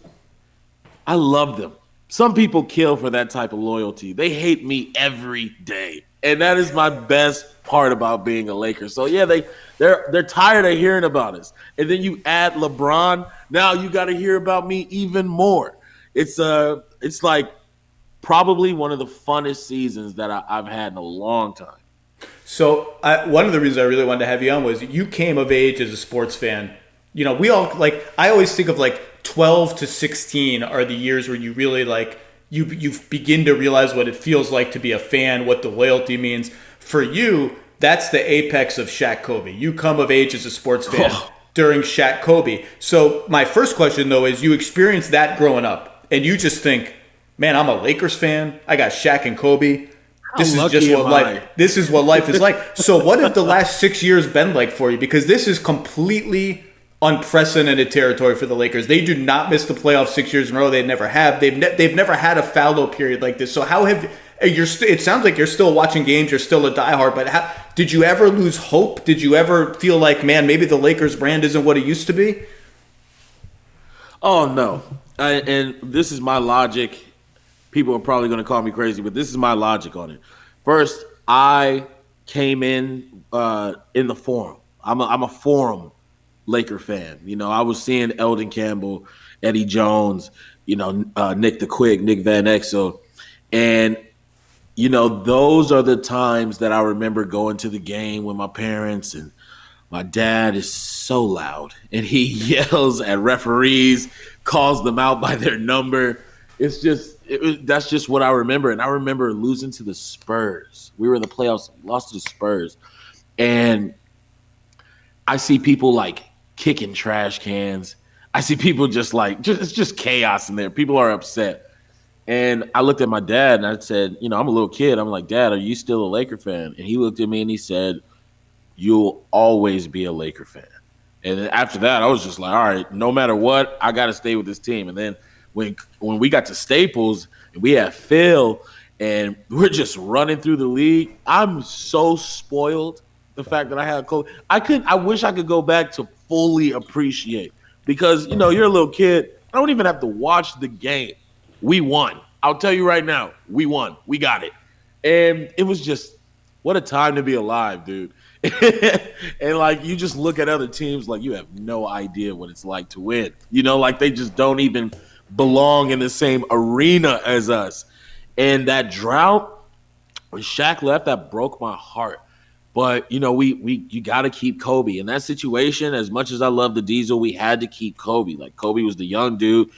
I love them. Some people kill for that type of loyalty. They hate me every day. And that is my best part about being a Laker. So yeah, they're tired of hearing about us. And then you add LeBron, now you got to hear about me even more. It's like probably one of the funnest seasons that I've had in a long time. So one of the reasons I really wanted to have you on was you came of age as a sports fan. You know, we all like. I always think of like 12 to 16 are the years where you really like you begin to realize what it feels like to be a fan, what the loyalty means. For you, that's the apex of Shaq Kobe. You come of age as a sports fan during Shaq Kobe. So my first question though is, you experienced that growing up, and you just think, man, I'm a Lakers fan. I got Shaq and Kobe. This is just what life. This is what life is like. So, what have the last 6 years been like for you? Because this is completely unprecedented territory for the Lakers. They do not miss the playoffs 6 years in a row. They never have. They've never had a fallow period like this. So, how have you? It sounds like you're still watching games. You're still a diehard. But did you ever lose hope? Did you ever feel like, man, maybe the Lakers brand isn't what it used to be? Oh no, and this is my logic. People are probably going to call me crazy, but this is my logic on it. First, I came in the Forum. I'm a Forum Laker fan. You know, I was seeing Eldon Campbell, Eddie Jones, Nick the Quick, Nick Van Exel. And, those are the times that I remember going to the game with my parents, and my dad is so loud and he yells at referees, calls them out by their number. That's just what I remember. And I remember losing to the Spurs. We were in the playoffs, lost to the Spurs. And I see people like kicking trash cans. I see people it's just chaos in there. People are upset. And I looked at my dad and I said, I'm a little kid. I'm like, Dad, are you still a Laker fan? And he looked at me and he said, you'll always be a Laker fan. And then after that, I was just like, all right, no matter what, I got to stay with this team. And then when we got to Staples and we had Phil and we're just running through the league, I'm so spoiled. The fact that I had Kobe, I wish I could go back to fully appreciate, because you're a little kid. I don't even have to watch the game. We won. I'll tell you right now, we won. We got it. And it was just, what a time to be alive, dude. And like, you just look at other teams like you have no idea what it's like to win. Like they just don't even belong in the same arena as us. And that drought, when Shaq left, that broke my heart. But you got to keep Kobe in that situation. As much as I love the Diesel, we had to keep Kobe. Like, Kobe was the young dude.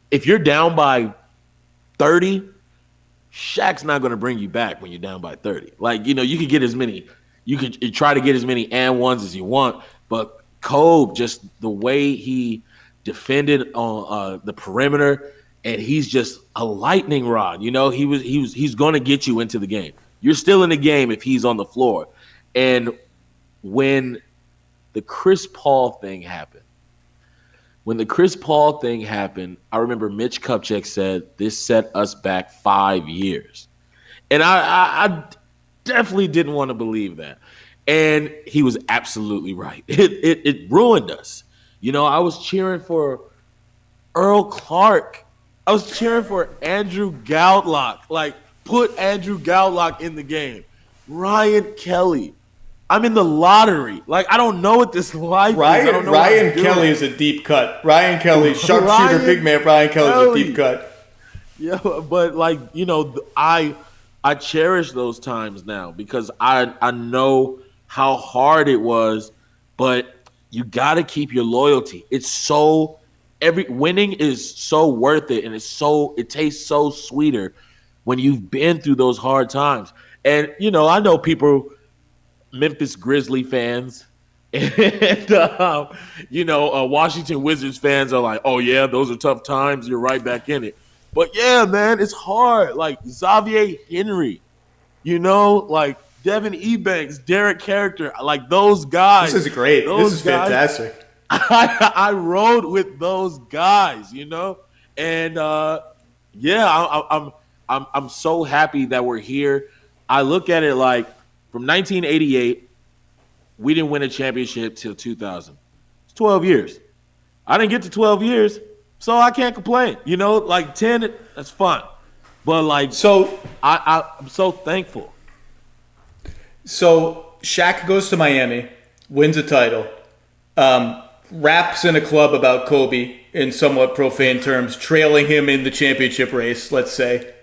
If you're down by 30, Shaq's not going to bring you back when you're down by 30. Like, you could get you could try to get as many and ones as you want, but Kobe, just the way he defended on the perimeter, and he's just a lightning rod. He's going to get you into the game. You're still in the game if he's on the floor. And when the Chris Paul thing happened, I remember Mitch Kupchak said this set us back 5 years. And I definitely didn't want to believe that. And he was absolutely right. It ruined us. I was cheering for Earl Clark. I was cheering for Andrew Goudlock. Like, put Andrew Goudlock in the game. Ryan Kelly. I'm in the lottery. Like, I don't know what this life is. Ryan Kelly is a deep cut. Ryan Kelly, sharpshooter, big man. Ryan Kelly is a deep cut. Yeah, but like, I cherish those times now, because I know how hard it was, but you got to keep your loyalty. Winning is so worth it, and it tastes so sweeter when you've been through those hard times. And I know people, Memphis Grizzly fans and Washington Wizards fans are like, oh yeah, those are tough times. You're right back in it. But yeah, man, it's hard. Like Xavier Henry, like Devin Ebanks, Derek Character, like those guys. This is great. This is fantastic. I rode with those guys, and I'm so happy that we're here. I look at it like, from 1988, we didn't win a championship till 2000. It's 12 years. I didn't get to 12 years, so I can't complain. Like 10, that's fun. But like, so I'm so thankful. So Shaq goes to Miami, wins a title, raps in a club about Kobe in somewhat profane terms, trailing him in the championship race, let's say.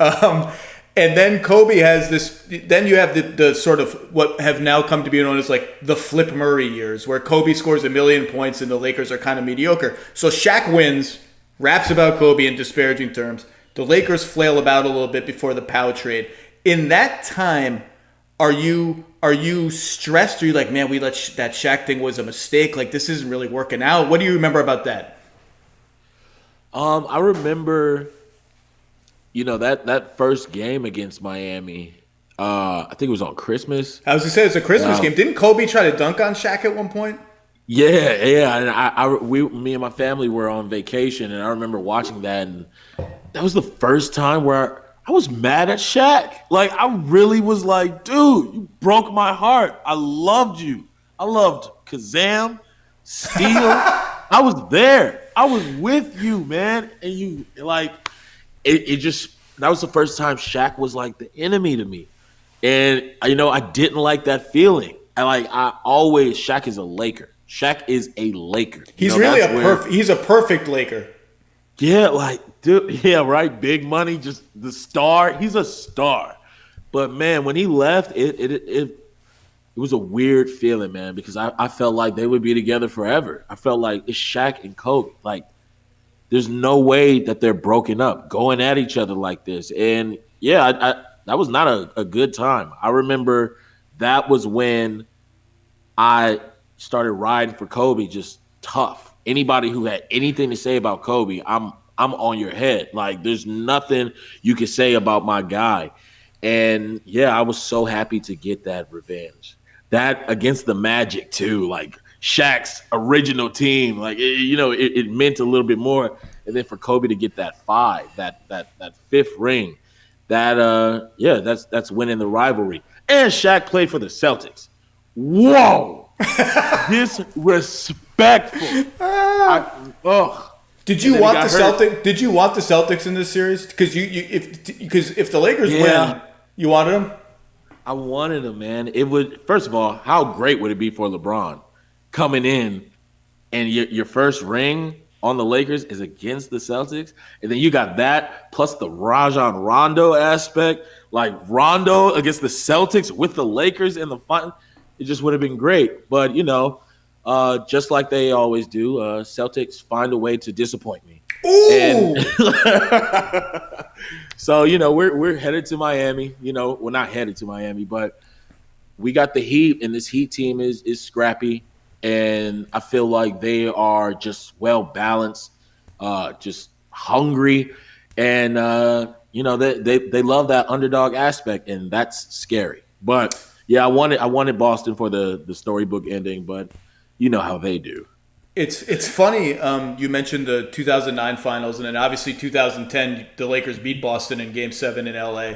And then Kobe has this. Then you have the sort of what have now come to be known as like the Flip Murray years, where Kobe scores 1,000,000 points and the Lakers are kind of mediocre. So Shaq wins, raps about Kobe in disparaging terms. The Lakers flail about a little bit before the Pau trade. In that time, are you stressed? Are you like, man, that Shaq thing was a mistake? Like, this isn't really working out. What do you remember about that? I remember, that first game against Miami. I think it was on Christmas. I was gonna say it's a Christmas game. Didn't Kobe try to dunk on Shaq at one point? Yeah. And me and my family were on vacation, and I remember watching that, and that was the first time where I was mad at Shaq. Like, I really was like, dude, you broke my heart. I loved you. I loved Kazam, Steele. I was there. I was with you, man. And you, like, it just, that was the first time Shaq was like the enemy to me. And, I didn't like that feeling. Shaq is a Laker. Shaq is a Laker. He's he's a perfect Laker. Yeah, dude, yeah, right. Big money, just the star. He's a star. But man, when he left, it was a weird feeling, man, because I felt like they would be together forever. I felt like it's Shaq and Kobe. Like, there's no way that they're broken up, going at each other like this. And yeah, that was not a good time. I remember that was when I started riding for Kobe, just tough. Anybody who had anything to say about Kobe, I'm on your head. Like, there's nothing you can say about my guy. And yeah, I was so happy to get that revenge. That against the Magic too, like Shaq's original team, like it meant a little bit more. And then for Kobe to get that that fifth ring, that's winning the rivalry. And Shaq played for the Celtics. Whoa. Disrespectful. Did you want the Celtics? Did you want the Celtics in this series? Because if the Lakers win, you wanted them. I wanted them, man. It would. First of all, how great would it be for LeBron coming in and your first ring on the Lakers is against the Celtics, and then you got that plus the Rajon Rondo aspect, like Rondo against the Celtics with the Lakers in the final. It just would have been great. But, just like they always do, Celtics find a way to disappoint me. Ooh! And so, we're headed to Miami. We're not headed to Miami, but we got the Heat, and this Heat team is scrappy. And I feel like they are just well-balanced, just hungry. And, they love that underdog aspect, and that's scary. But yeah, I wanted Boston for the storybook ending, but you know how they do. It's funny. You mentioned the 2009 finals, and then obviously 2010, the Lakers beat Boston in Game 7 in LA.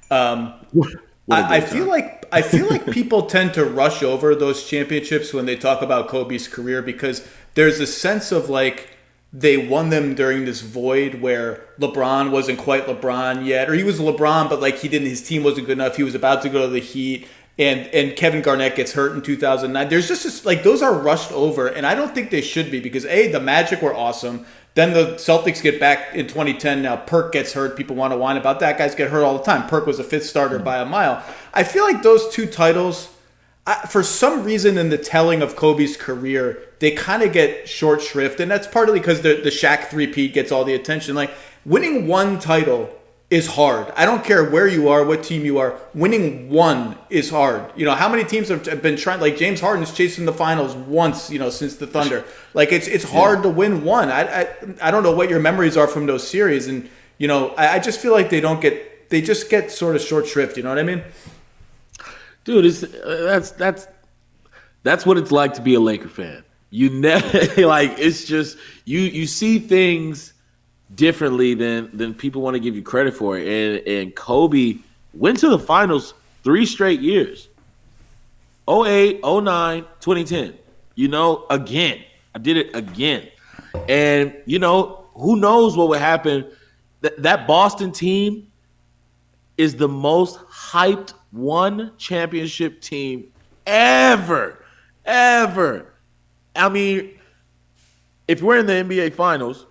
I feel like people tend to rush over those championships when they talk about Kobe's career, because there's a sense of like they won them during this void where LeBron wasn't quite LeBron yet, or he was LeBron, but like his team wasn't good enough. He was about to go to the Heat. And Kevin Garnett gets hurt in 2009. There's just this, like, those are rushed over, and I don't think they should be, because the Magic were awesome. Then the Celtics get back in 2010. Now Perk gets hurt. People want to whine about that. Guys get hurt all the time. Perk was a fifth starter by a mile. I feel like those two titles, for some reason in the telling of Kobe's career, they kind of get short shrift, and that's partly because the Shaq three-peat gets all the attention. Like, winning one title is hard. I don't care where you are, what team you are. Winning one is hard. How many teams have been trying? Like, James Harden's chasing the finals once, since the Thunder. Like, it's hard to win one. I don't know what your memories are from those series, and I just feel like they just get sort of short shrift. You know what I mean? Dude, that's what it's like to be a Laker fan. You never like, it's just you see things differently than people want to give you credit for. And Kobe went to the finals 3 straight years. 08, 09, 2010. Again. I did it again. And, who knows what would happen. That Boston team is the most hyped one championship team ever. I mean, if we're in the NBA Finals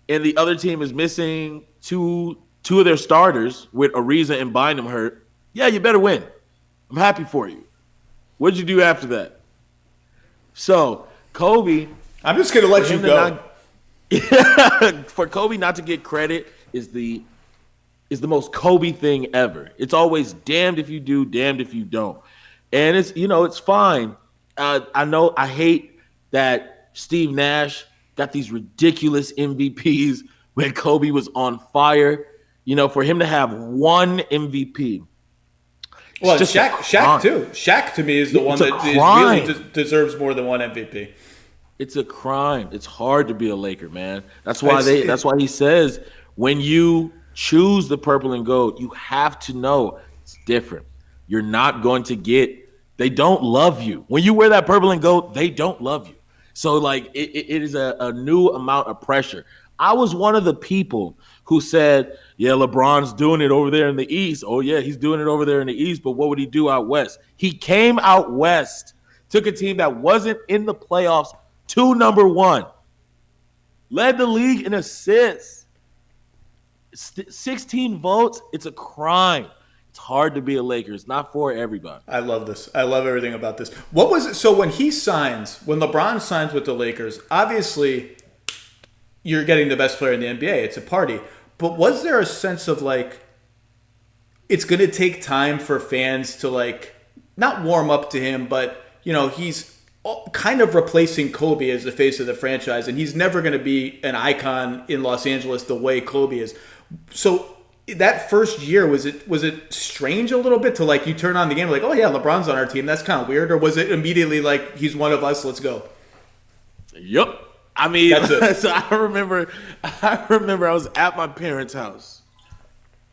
and the other team is missing two of their starters with Ariza and Bynum hurt, yeah, you better win. I'm happy for you. What'd you do after that? So Kobe, I'm just gonna let you go. For Kobe not to get credit is the most Kobe thing ever. It's always damned if you do, damned if you don't. And it's fine. I hate that Steve Nash got these ridiculous MVPs when Kobe was on fire. For him to have one MVP. Well, Shaq too. Shaq to me is the one that really deserves more than one MVP. It's a crime. It's hard to be a Laker, man. That's why he says when you choose the purple and gold, you have to know it's different. You're not going to get. They don't love you when you wear that purple and gold. They don't love you. So like it is a new amount of pressure. I was one of the people who said, yeah, LeBron's doing it over there in the East. Oh, yeah, he's doing it over there in the East, but what would he do out West? He came out West, took a team that wasn't in the playoffs to number one, led the league in assists, 16 votes. It's a crime. It's hard to be a Laker. It's not for everybody. I love this. I love everything about this. What was it? So when LeBron signs with the Lakers, obviously you're getting the best player in the NBA. It's a party. But was there a sense of like, it's going to take time for fans to like, not warm up to him, but he's kind of replacing Kobe as the face of the franchise, and he's never going to be an icon in Los Angeles the way Kobe is. So that first year, was it strange a little bit to like you turn on the game like, oh yeah, LeBron's on our team? That's kind of weird. Or was it immediately like he's one of us? Let's go. Yep. I mean, so I remember I was at my parents' house,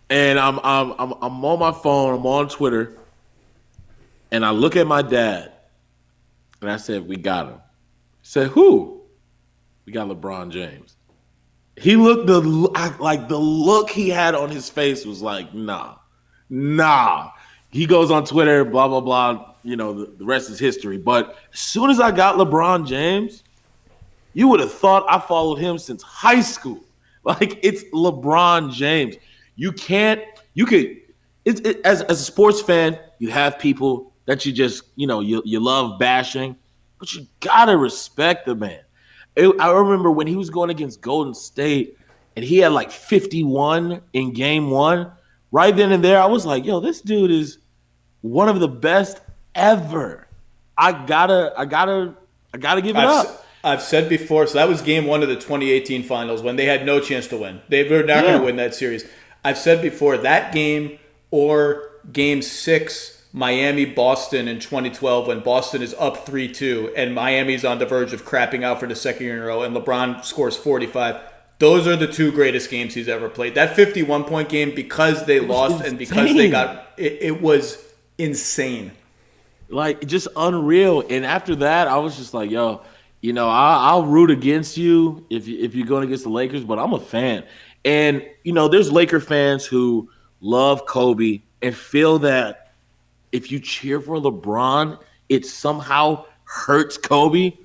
and I'm on my phone, I'm on Twitter, and I look at my dad, and I said, "We got him." He said, "Who?" "We got LeBron James." He looked the look he had on his face was like, nah. He goes on Twitter, blah blah blah. The rest is history. But as soon as I got LeBron James, you would have thought I followed him since high school. Like, it's LeBron James. As a sports fan, you have people that you just, you love bashing, but you gotta respect the man. I remember when he was going against Golden State and he had like 51 in game one. Right then and there, I was like, yo, this dude is one of the best ever. I gotta give it up. I've said before, so that was game one of the 2018 finals when they had no chance to win. They were not going to win that series. I've said before, that game or game 6, Miami-Boston in 2012 when Boston is up 3-2 and Miami's on the verge of crapping out for the second year in a row and LeBron scores 45. Those are the two greatest games he's ever played. That 51-point game, because they lost and because they got it was insane. Like, just unreal. And after that, I was just like, yo, I'll root against you if you're going against the Lakers, but I'm a fan. And, there's Laker fans who love Kobe and feel that if you cheer for LeBron, it somehow hurts Kobe. It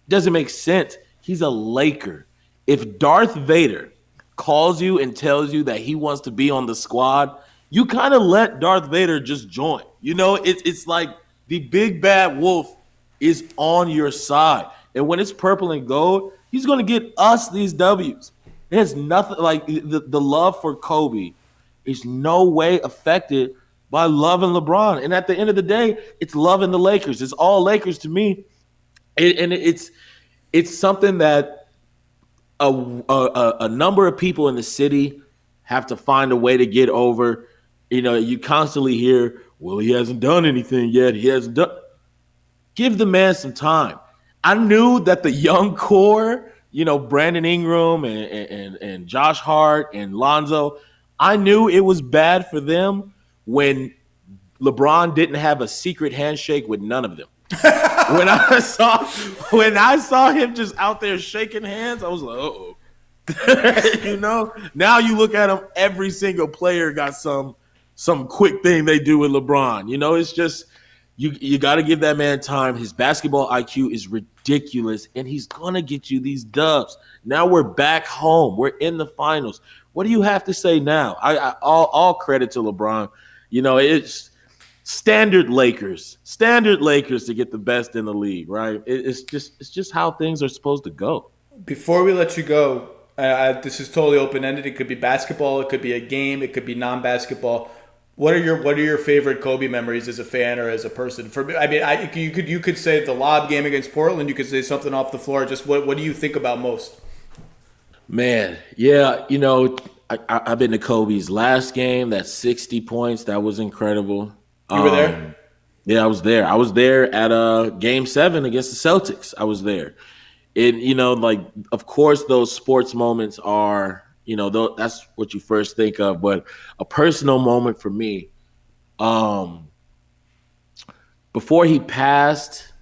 doesn't make sense. He's a Laker. If Darth Vader calls you and tells you that he wants to be on the squad, you kind of let Darth Vader just join. It's like the big bad wolf is on your side. And when it's purple and gold, he's going to get us these W's. There's nothing like the love for Kobe is no way affected by loving LeBron. And at the end of the day, it's loving the Lakers. It's all Lakers to me. And it's something that a number of people in the city have to find a way to get over. You constantly hear, well, he hasn't done anything yet. He hasn't done. Give the man some time. I knew that the young core, Brandon Ingram and Josh Hart and Lonzo, I knew it was bad for them when LeBron didn't have a secret handshake with none of them. When I saw him just out there shaking hands, I was like, uh-oh. Now you look at him, every single player got some some quick thing they do with LeBron. You know, it's just you got to give that man time. His basketball IQ is ridiculous, and he's gonna get you these dubs. Now we're back home. We're in the finals. What do you have to say now? All credit to LeBron. You know, it's standard Lakers to get the best in the league, right? It's just how things are supposed to go. Before we let you go, this is totally open ended. It could be basketball, it could be a game, it could be non-basketball. What are your favorite Kobe memories as a fan or as a person? For me, I mean, you could say the lob game against Portland. You could say something off the floor. Just what do you think about most? Man, yeah, you know, I've been to Kobe's last game. That 60 points, that was incredible. You were there? Yeah, I was there. I was there at Game 7 against the Celtics. I was there. And, you know, like, of course, those sports moments are, you know, that's what you first think of. But a personal moment for me, before he passed,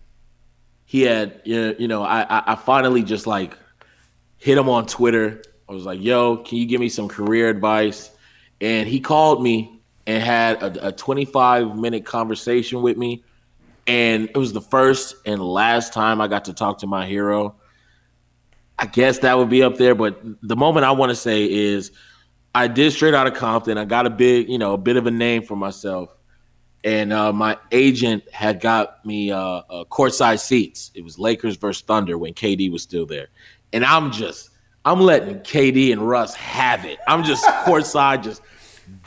he had, you know, I finally just like hit him on Twitter. I was like, yo, can you give me some career advice? And he called me and had a 25-minute conversation with me. And it was the first and last time I got to talk to my hero. I guess that would be up there. But the moment I want to say is I did Straight Outta Compton. I got a bit of a name for myself. And my agent had got me courtside seats. It was Lakers versus Thunder when KD was still there. And I'm letting KD and Russ have it. I'm just courtside, just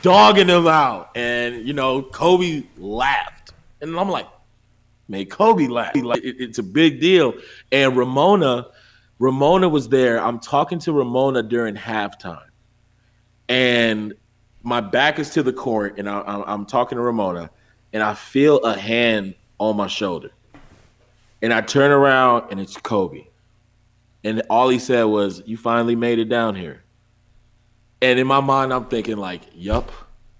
dogging them out. And, you know, Kobe laughed. And I'm like, made Kobe laugh. Like, it's a big deal. And Ramona was there. I'm talking to Ramona during halftime. And my back is to the court, and I'm talking to Ramona, and I feel a hand on my shoulder. And I turn around, and it's Kobe. And all he said was, "You finally made it down here." And in my mind, I'm thinking like, yup,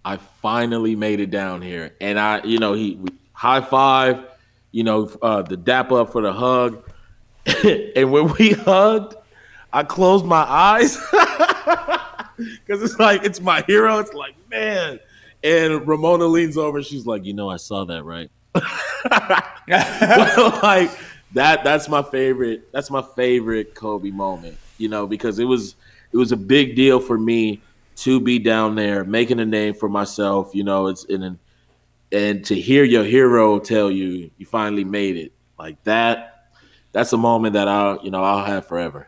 I finally made it down here. And he high five, the dap up for the hug. And when we hugged, I closed my eyes because it's my hero. It's like, man. And Ramona leans over. She's like, I saw that, right? Like that's my favorite. That's my favorite Kobe moment, because it was a big deal for me to be down there making a name for myself. And to hear your hero tell you finally made it like that. That's a moment that I'll have forever.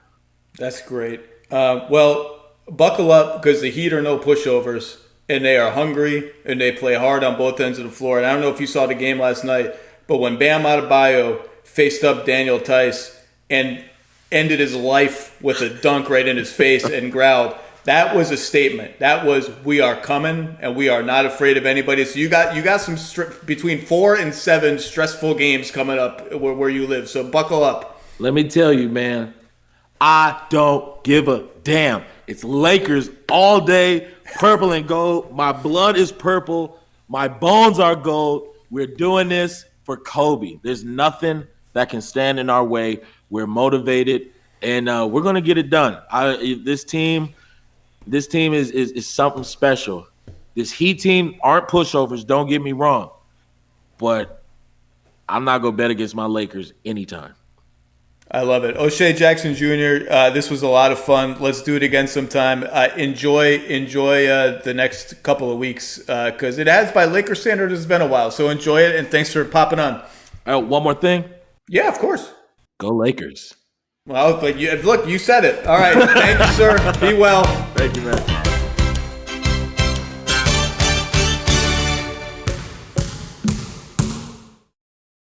That's great. Well, buckle up because the Heat are no pushovers, and they are hungry, and they play hard on both ends of the floor. And I don't know if you saw the game last night, but when Bam Adebayo faced up Daniel Tice and ended his life with a dunk right in his face and growled, that was a statement. That was, we are coming, and we are not afraid of anybody. So you got some between 4 and 7 stressful games coming up where you live. So buckle up. Let me tell you, man, I don't give a damn. It's Lakers all day, purple and gold. My blood is purple. My bones are gold. We're doing this for Kobe. There's nothing that can stand in our way. We're motivated, and we're going to get it done. This team is something special. This Heat team aren't pushovers, don't get me wrong. But I'm not going to bet against my Lakers anytime. I love it. O'Shea Jackson Jr., this was a lot of fun. Let's do it again sometime. Enjoy the next couple of weeks because it has, by Lakers standards, it's been a while. So enjoy it, and thanks for popping on. One more thing? Yeah, of course. Go Lakers. Well, but you said it. All right. Thank you, sir. Be well. Thank you, man.